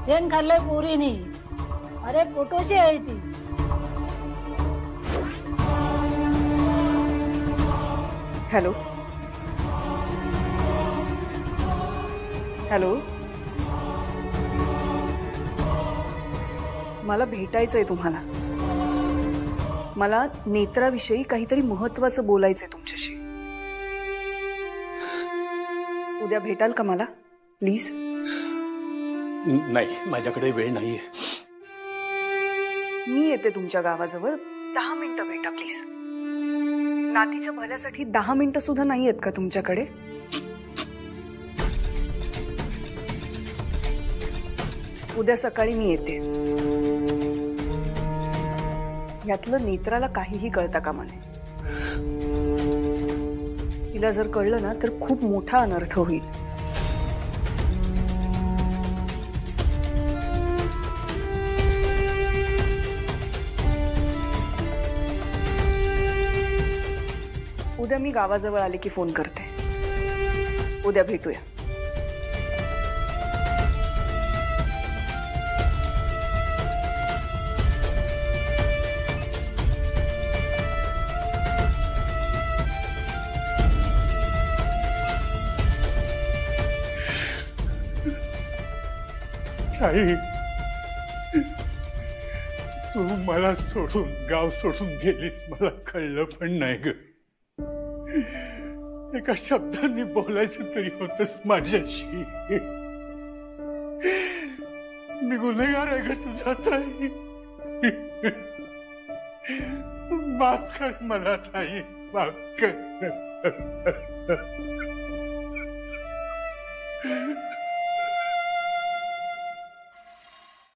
जेन खाल्लंय पोरीनी. अरे पोटोशी आहे ती. हॅलो हॅलो, मला भेटायचंय तुम्हाला. मला नेत्राविषयी काहीतरी महत्वाचं बोलायचंय तुमच्याशी. उद्या भेटाल का मला प्लीज? नाही, माझ्याकडे वेळ नाहीये. मी येते तुमच्या गावाजवळ. 10 मिनिटं भेटा प्लीज. नातीच्या भल्यासाठी 10 मिनिटं सुद्धा नाही आहेत का तुमच्याकडे? उद्या सकाळी मी येते. यातलं नेत्राला काहीही कळता कामा नये. तिला जर कळलं ना तर खूप मोठा अनर्थ होईल. उद्या मी गावाजवळ आले की फोन करते. उद्या भेटूया. आई, तू मला सोडून गाव सोडून गेलीस मला कळलं पण नाही ग. एका शब्दांनी बोलायचं तरी होतच माझ्याशी. मी गुन्हेगार आहे ग तुझा ताई. माफ कर मला ताई, माफ कर.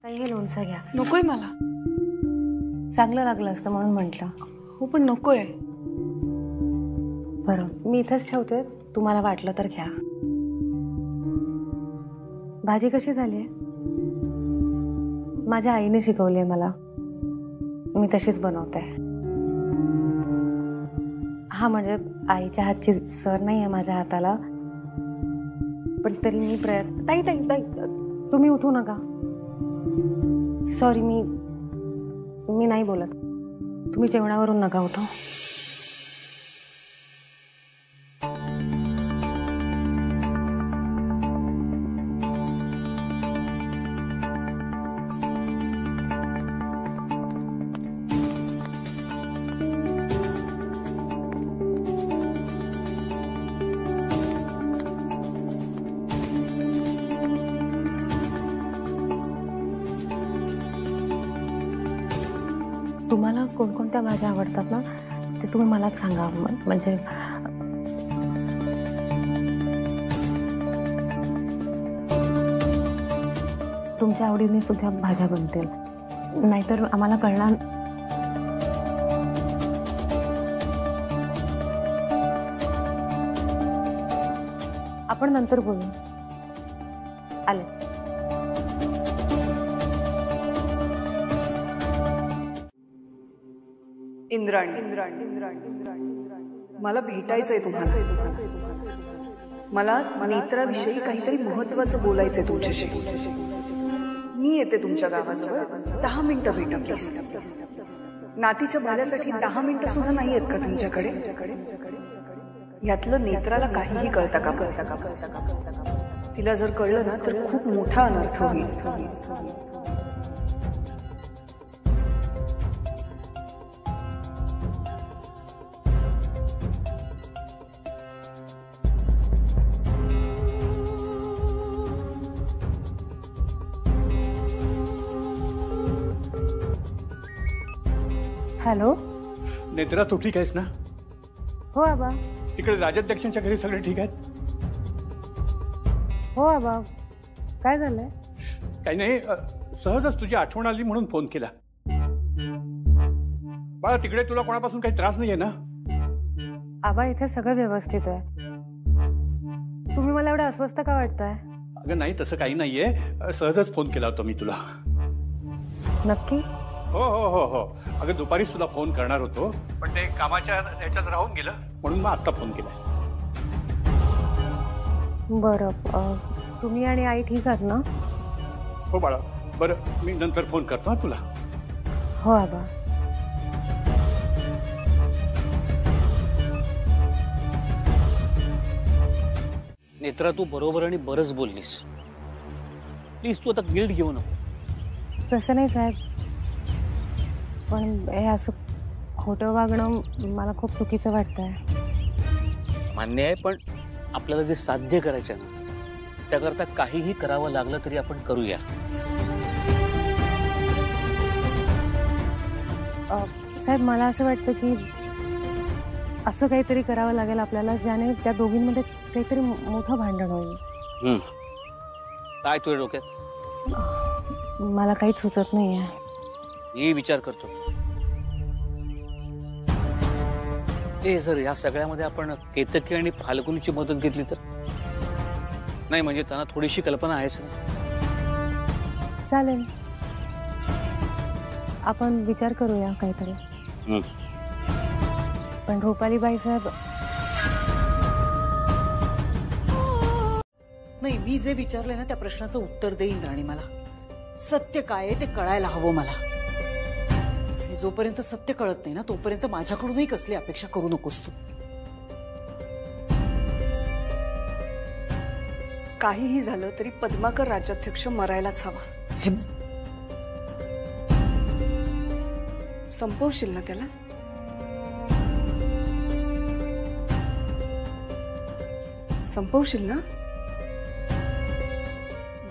ताई हे लोणचं घ्या. नकोय मला. चांगलं लागलं असतं म्हणून म्हटलं. हो पण नकोय. बरं मी इथंच ठेवते, तुम्हाला वाटलं तर घ्या. भाजी कशी झाली? माझ्या आईने शिकवली आहे मला, मी तशीच बनवते. हा म्हणजे आईच्या हातची सर नाही आहे माझ्या हाताला, पण तरी मी प्रयत्न. ताई ताई ताई तुम्ही उठू नका. सॉरी, मी नाही बोलत. तुम्ही जेवणावरून नका उठू. तुम्हाला कोणकोणत्या भाज्या आवडतात ना ते तुम्ही मलाच सांगा. म्हणजे तुमच्या आवडीने सुद्धा भाज्या बनतील, नाहीतर आम्हाला कळणार. आपण नंतर बोलू. आलेच. इंद्राणी, मला भेटायचंय तुम्हाला. मला नेत्राविषयी काहीतरी महत्वाचं बोलायचंय तुमच्याशी. मी येते तुमच्या गावाजवळ. 10 मिनिटं भेटा प्लीज. नातीच्या भाल्यासाठी 10 मिनिटं सुद्धा नाही आहेत का तुमच्याकडे? यातलं नेत्राला काहीही कळतं का? तिला जर कळलं ना तर खूप मोठा अनर्थ होईल. हॅलो नेत्रा, तू ठीक आहेस ना? हो आबा. तिकडे राजाध्यक्षांच्या घरी सगळे ठीक आहेत? हो आबा. काय झालंय? काही नाही, सहजच तुझी आठवण आली म्हणून फोन केला. बाळा, तिकडे तुला कोणापासून काही त्रास नाहीये ना? आबा इथे सगळं व्यवस्थित आहे. तुम्ही मला एवढं अस्वस्थ का वाटताय? अगं नाही, तसं काही नाहीये. सहजच फोन केला होता मी तुला. नक्की? हो हो हो हो. अगं दुपारीच तुला फोन करणार होतो, पण ते कामाच्या ह्याच्यात राहून गेलं म्हणून मग आता फोन केला. बरं, तुम्ही आणि आई ठीक आहात ना? हो बाळा. बरं, मी नंतर फोन करतो तुला. हो आबा. नेत्रा, तू बरोबर आणि बरंच बोललीस. प्लीज तू आता गिल्ट घेऊ नको. तसं नाही साहेब, पण हे असं खोटं वागणं मला खूप चुकीचं वाटतंय. मान्य आहे, पण आपल्याला जे साध्य करायचं आहे ना त्याकरता काहीही करावं लागलं तरी आपण करूया. साहेब, मला असं वाटतं की असं काहीतरी करावं लागेल आपल्याला ज्याने त्या दोघींमध्ये काहीतरी मोठं भांडण होईल. काय तुझ्या डोक्यात? मला काहीच सुचत नाहीये. मी विचार करतो ते जर या सगळ्यामध्ये आपण केतकी आणि फाल्गुनीची मदत घेतली तर. नाही म्हणजे त्यांना थोडीशी कल्पना आहेच ना. चालेल, आपण विचार करूया काहीतरी. पण रुपालीबाई साहेब, नाही, मी जे विचारलंय ना त्या प्रश्नाचं उत्तर दे इंद्राणी. मला सत्य काय आहे ते कळायला हवं मला. आणि जोपर्यंत सत्य कळत नाही ना तोपर्यंत माझ्याकडूनही कसली अपेक्षा करू नकोस तू. काहीही झालं तरी पद्माकर राज्याध्यक्ष मरायलाच हवा. संपवशील ना त्याला? संपवशील ना?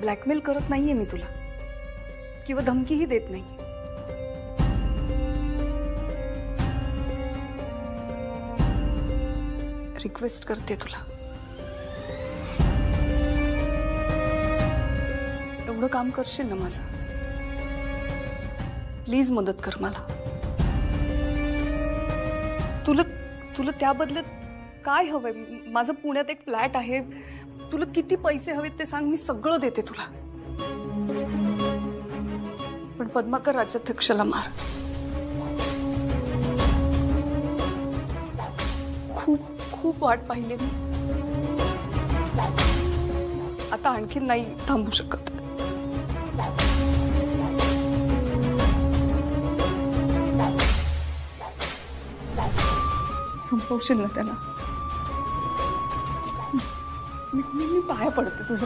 ब्लॅकमेल करत नाहीये मी तुला किंवा धमकीही देत नाही. रिक्वेस्ट करते तुला, एवढं काम करशील ना माझं? प्लीज मदत कर मला. तुला त्या बदल्यात काय हवंय? माझं पुण्यात एक फ्लॅट आहे. तुला किती पैसे हवेत ते सांग, मी सगळं देते तुला. पण पद्माकर राज्याध्यक्षाला मार. खूप खूप वाट पाहिली मी. आता आणखी नाही थांबू शकत. संपवशील ना त्याला? मी पाया पडते तुझं.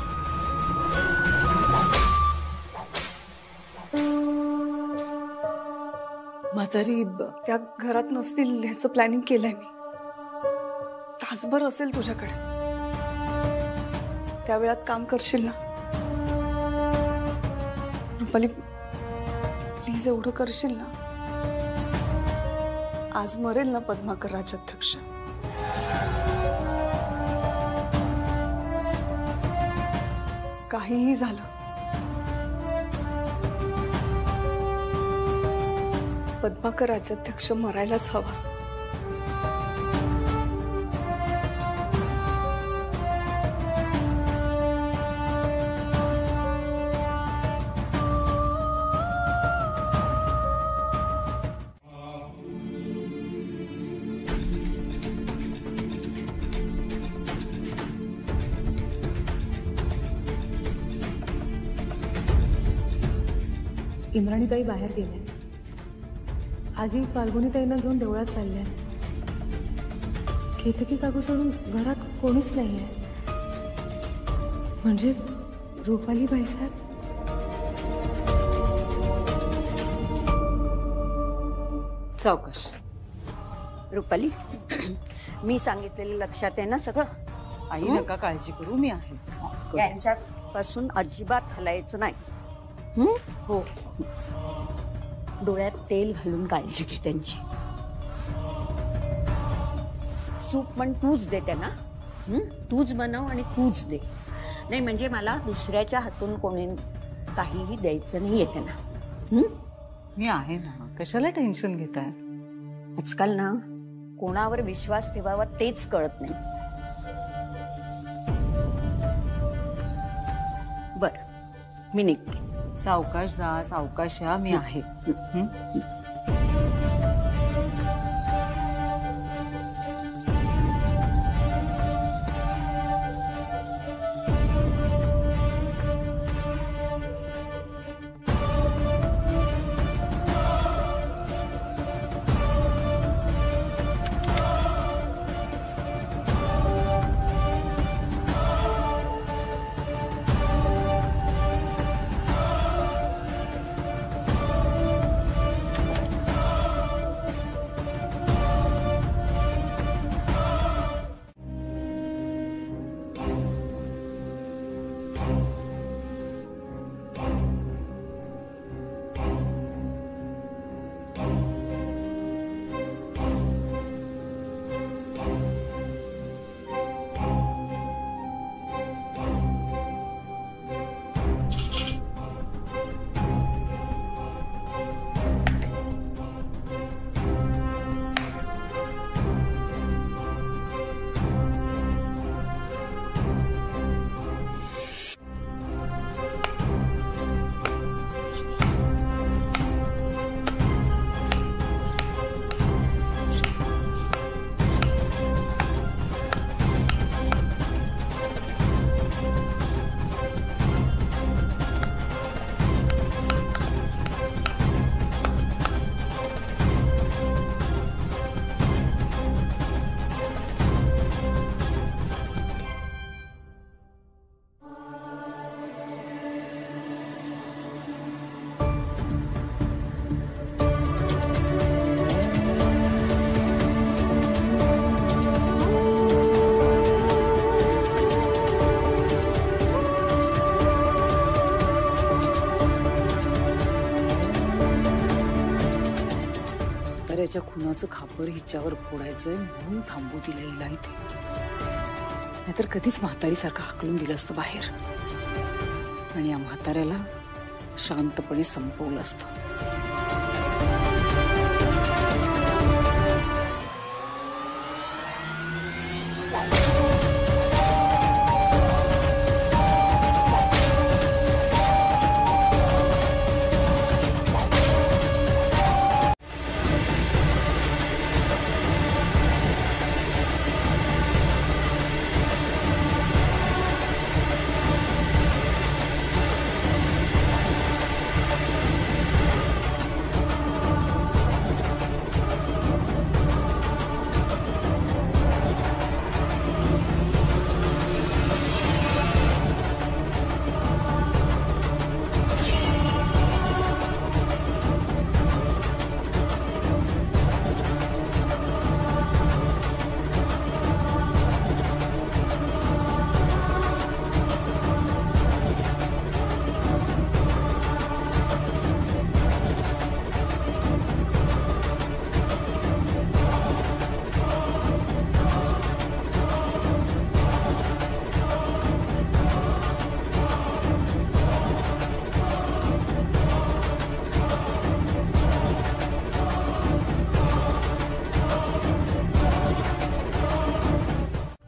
म्हातारी त्या घरात नसतील ह्याचं प्लॅनिंग केलंय मी. तासभर असेल तुझ्याकडे, त्या वेळात काम करशील ना? रुपाली प्लीज एवढं करशील ना? आज मरेल ना पद्माकर राज्याध्यक्ष. काहीही झालं पद्माकर राज्याध्यक्ष मरायलाच हवा. इंद्राणीताई बाहेर गेल्या. आजी फाल्गुनीताईंना घेऊन देवळात चालल्या. केतकी काकू सोडून घरात कोणीच नाहीये. म्हणजे रुपाली बाईसाहेब. सावकाश. रुपाली, मी सांगितलेलं लक्षात आहे ना सगळं? आई नका काळजी करू, मी आहे. यांच्यापासून अजिबात हलायचं नाही. हो. डोळ्यात तेल घालून काळजी घे त्यांची. सूप पण तूच दे त्यांना. तूच बनव आणि तूच दे. नाही म्हणजे मला दुसऱ्याच्या हातून कोणी काहीही द्यायचं नाहीये त्यांना. मी आहे ना, कशाला टेन्शन घेताय? आजकाल ना कोणावर विश्वास ठेवावा तेच कळत नाही. बर, मी निघते. सावकाश जा, सावकाश या, मी आहे. आत्याच्या खुनाचं खापर हिच्यावर फोडायचंय म्हणून थांबू दिलं हिला इथे. नाहीतर कधीच म्हातारीसारखं हाकलून दिलं असतं बाहेर आणि या म्हाताऱ्याला शांतपणे संपवलं असतं.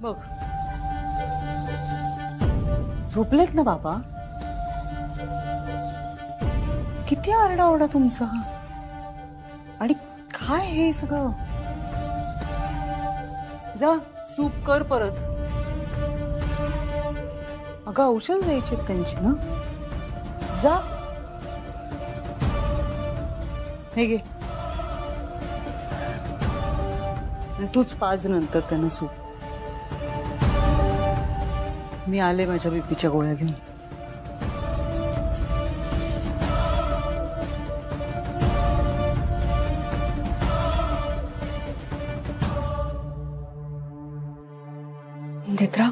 बघ झोपलेत ना बाबा? किती आरडाओरडा तुमचा आणि काय हे सगळं? जा सूप कर परत. अगं औषध द्यायचे त्यांची ना, जा. हे घे, तूच पाज नंतर त्यांना सूप. मी आले माझ्या बीपीच्या गोळ्या घेऊन. नेत्रा,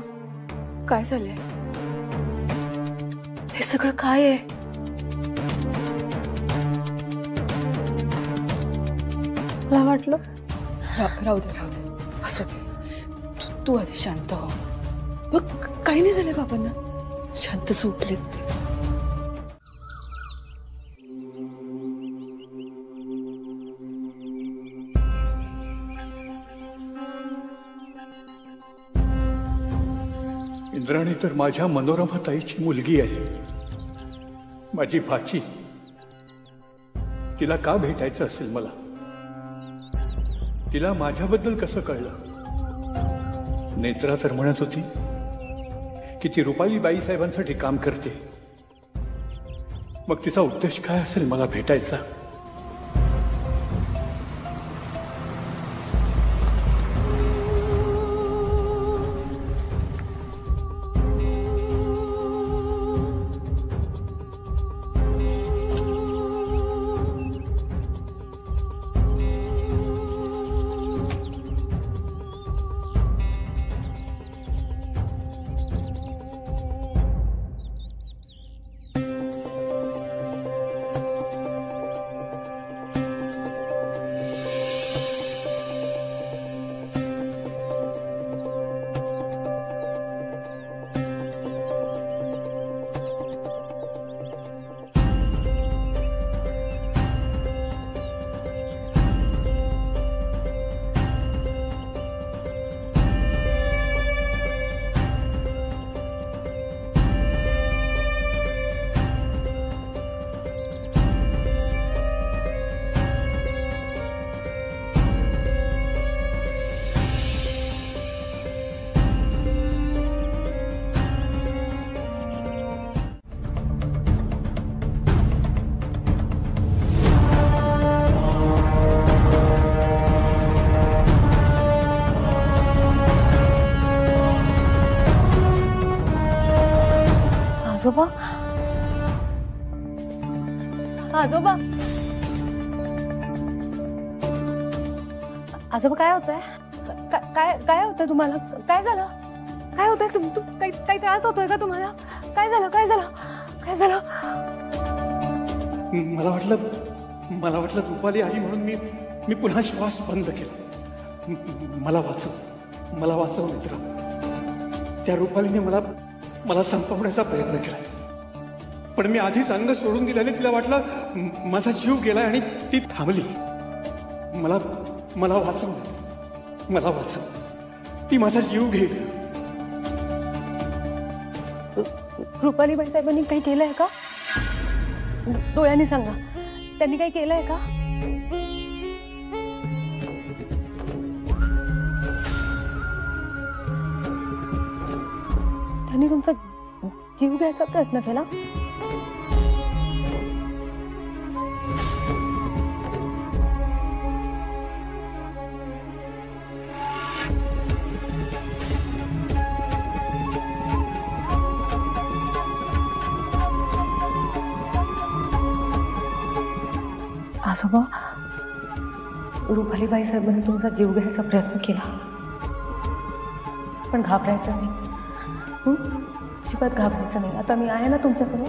काय झालंय? हे सगळं काय आहे? मला वाटलं राहू दे असू दे. तू आधी शांत हो. बघ काही नाही झालंय बाबांना, शांत झोपलेत ते. इंद्राणी तर माझ्या मनोरमा ताईची मुलगी आहे, माझी भाची. तिला का भेटायचं असेल मला? तिला माझ्याबद्दल कसं कळलं? नेत्रा तर म्हणत होती की ती रुपाली बाईसाहेबांसाठी काम करते. मग तिचा उद्देश काय असेल मला भेटायचा? आजोबा, आजोबा, आजोबा काय होतंय? काय काय होतंय तुम्हाला? काय झालं? काय होतंय? काही त्रास होतोय का तुम्हाला? काय झालं? काय झालं? काय झालं? मला वाटलं रुपाली आली म्हणून मी मी पुन्हा श्वास बंद केला. मला वाचव मित्रा. त्या रुपालीने मला संपवण्याचा प्रयत्न केला, पण मी आधीच अंग सोडून दिल्याने तिला वाटलं माझा जीव गेलाय आणि ती थांबली. मला वाचव. ती माझा जीव घेईल. रुपालीबाई साहेबांनी काही केलंय का? डोळ्यांनी सांगा, त्यांनी काही केलंय का? त्यांनी तुमचा जीव घ्यायचा प्रयत्न केला? आजोबा, रुपालीबाई साहेबांनी तुमचा जीव घ्यायचा प्रयत्न केला, पण घाबरायचं नाही. अजिबात घाबरायचं नाही. आता मी आहे ना तुमच्याकडे,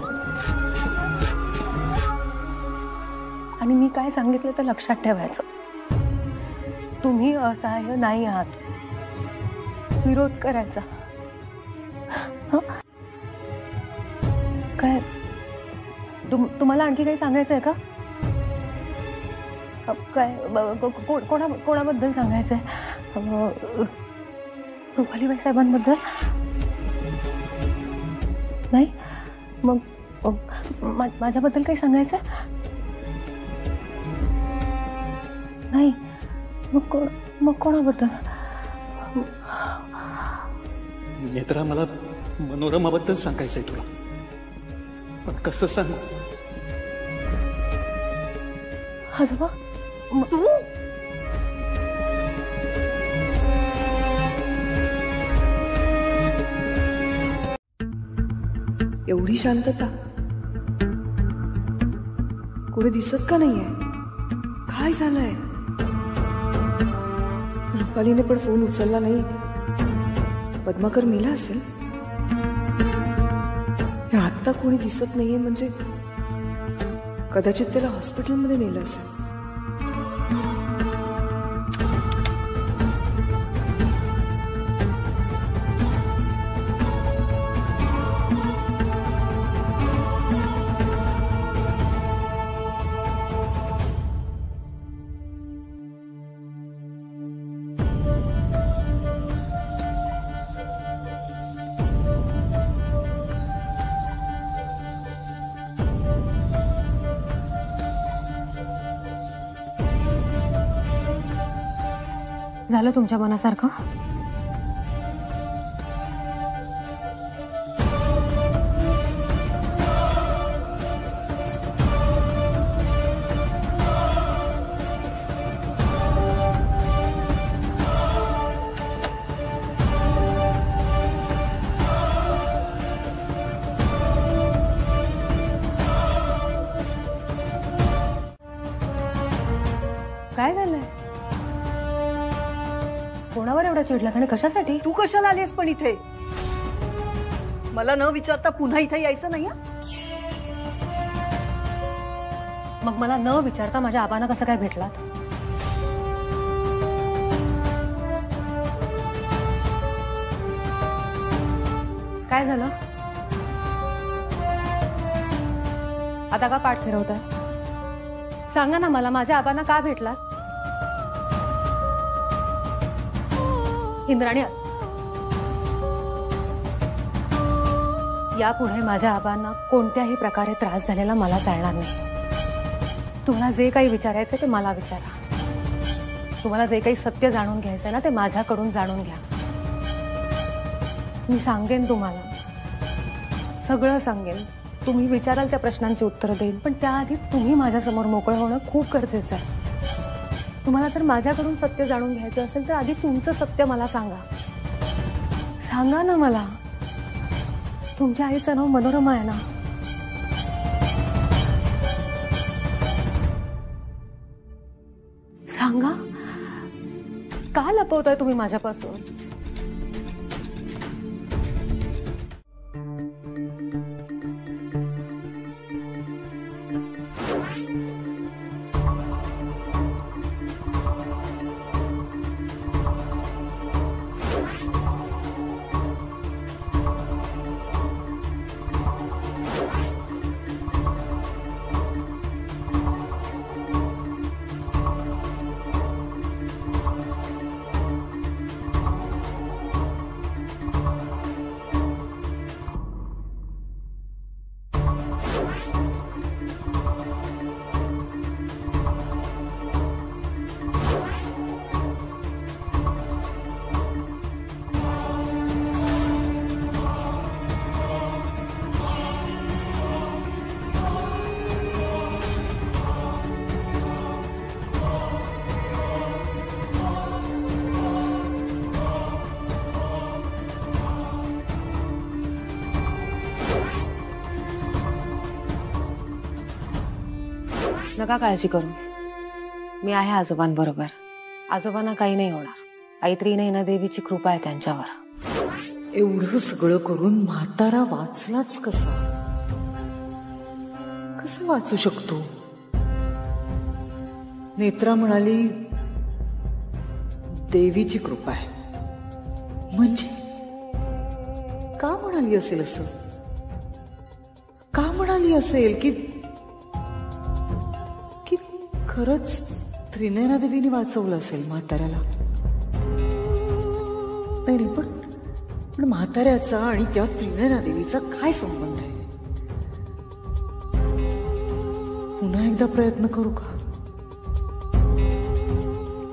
आणि मी काय सांगितलं ते लक्षात ठेवायचं. तुम्ही असहाय्य नाही आहात, विरोध करायचा. काय तुम्हाला आणखी काही सांगायचं आहे का? काय कोणाबद्दल सांगायचंय? रुपालीबाई साहेबांबद्दल नाही? मग माझ्याबद्दल काही सांगायचंय नाही? मग कोणाबद्दल? नेत्रा, मला मनोरमाबद्दल सांगायचंय तुला, पण कसं सांगू? आजोबा, तू एवढी शांतता? कोणी दिसत का नाहीये? काय झालंय? रुपालीने पण फोन उचलला नाही. पद्माकर मेला असेल. आत्ता कोणी दिसत नाहीये म्हणजे कदाचित त्याला हॉस्पिटलमध्ये नेलं असेल. झालं तुमच्या मनासारखं? काय झालंय? कोणावर एवढा चिडला आणि कशासाठी? तू कशाला आलीस पण इथे? मला न विचारता पुन्हा इथे यायचं नाही? मग मला न विचारता माझ्या आबांना कसं काय भेटलात? काय झालं? आता का पाठ फिरवताय? सांगा ना मला, माझ्या आबांना का भेटलात? इंद्राणी, यापुढे माझ्या आबांना कोणत्याही प्रकारे त्रास झालेला मला चालणार नाही. तुम्हाला जे काही विचारायचं ते मला विचारा. तुम्हाला जे काही सत्य जाणून घ्यायचंय ना ते माझ्याकडून जाणून घ्या. मी सांगेन तुम्हाला, सगळं सांगेन. तुम्ही विचाराल त्या प्रश्नांची उत्तरं देईन, पण त्याआधी तुम्ही माझ्यासमोर मोकळं होणं खूप गरजेचं आहे. तुम्हाला जर माझ्याकडून सत्य जाणून घ्यायचं असेल तर आधी तुमचं सत्य मला सांगा. सांगा ना मला. तुमच्या आईचं नाव मनोरमा आहे ना? सांगा, का लपवताय तुम्ही माझ्यापासून? नका काळजी करू, मी आहे आजोबांबरोबर. आजोबांना काही नाही होणार. ऐत्री नैना देवीची कृपा आहे त्यांच्यावर. एवढं सगळं करून म्हातारा वाचलाच कसा? कसं वाचू शकतो? नेत्रा म्हणाली देवीची कृपा आहे. म्हणजे का म्हणाली असेल असं? का म्हणाली असेल की की खरंच त्रिनयना देवीने वाचवलं असेल म्हाताऱ्याला? नाही, पण म्हाताऱ्याचा आणि त्या त्रिनयना देवीचा काय संबंध आहे? पुन्हा एकदा प्रयत्न करू का?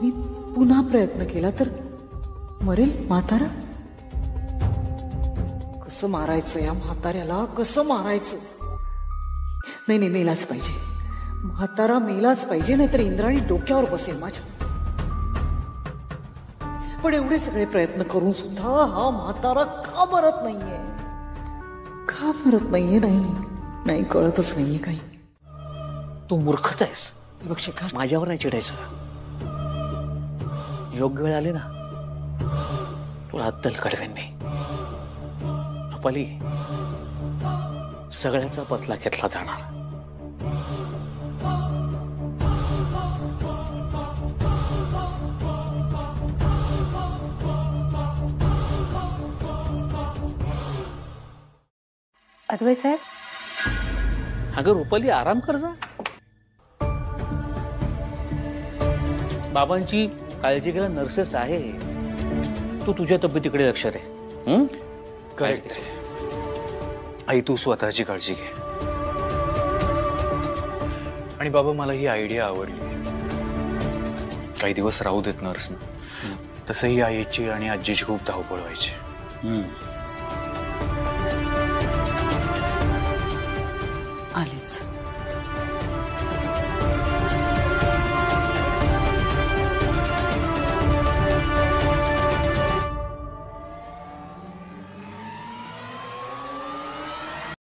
मी पुन्हा प्रयत्न केला तर मरेल म्हातारा? कसं मारायचं या म्हाताऱ्याला? कसं मारायचं? नाही, मेलाच पाहिजे. म्हातारा मेलाच पाहिजे, नाहीतर इंद्राणी डोक्यावर बसेल माझ्या. पण एवढे सगळे प्रयत्न करून सुद्धा हा म्हातारा का मरत नाहीये? का मरत नाहीये? नाही कळतच नाहीये काही. तू मूर्खच आहेस. बघ शिखर, माझ्यावर नाही चिडायचं. योग्य वेळ आली ना तुला अद्दल कडवेन मी. रुपाली, सगळ्याचा बदला घेतला जाणार. अद्वैत साहेब, अगं रुपाली, आराम कर जा. बाबांची काळजी घ्यायला नर्सेस आहे. तू तुझ्या तब्येतीकडे लक्ष दे. करेक्ट. आई, तू स्वतःची काळजी घे. आणि बाबा, मला ही आयडिया आवडली. काही दिवस राहू देत नर्सनं. तसंही आईची आणि आजीची खूप धावपळ व्हायची.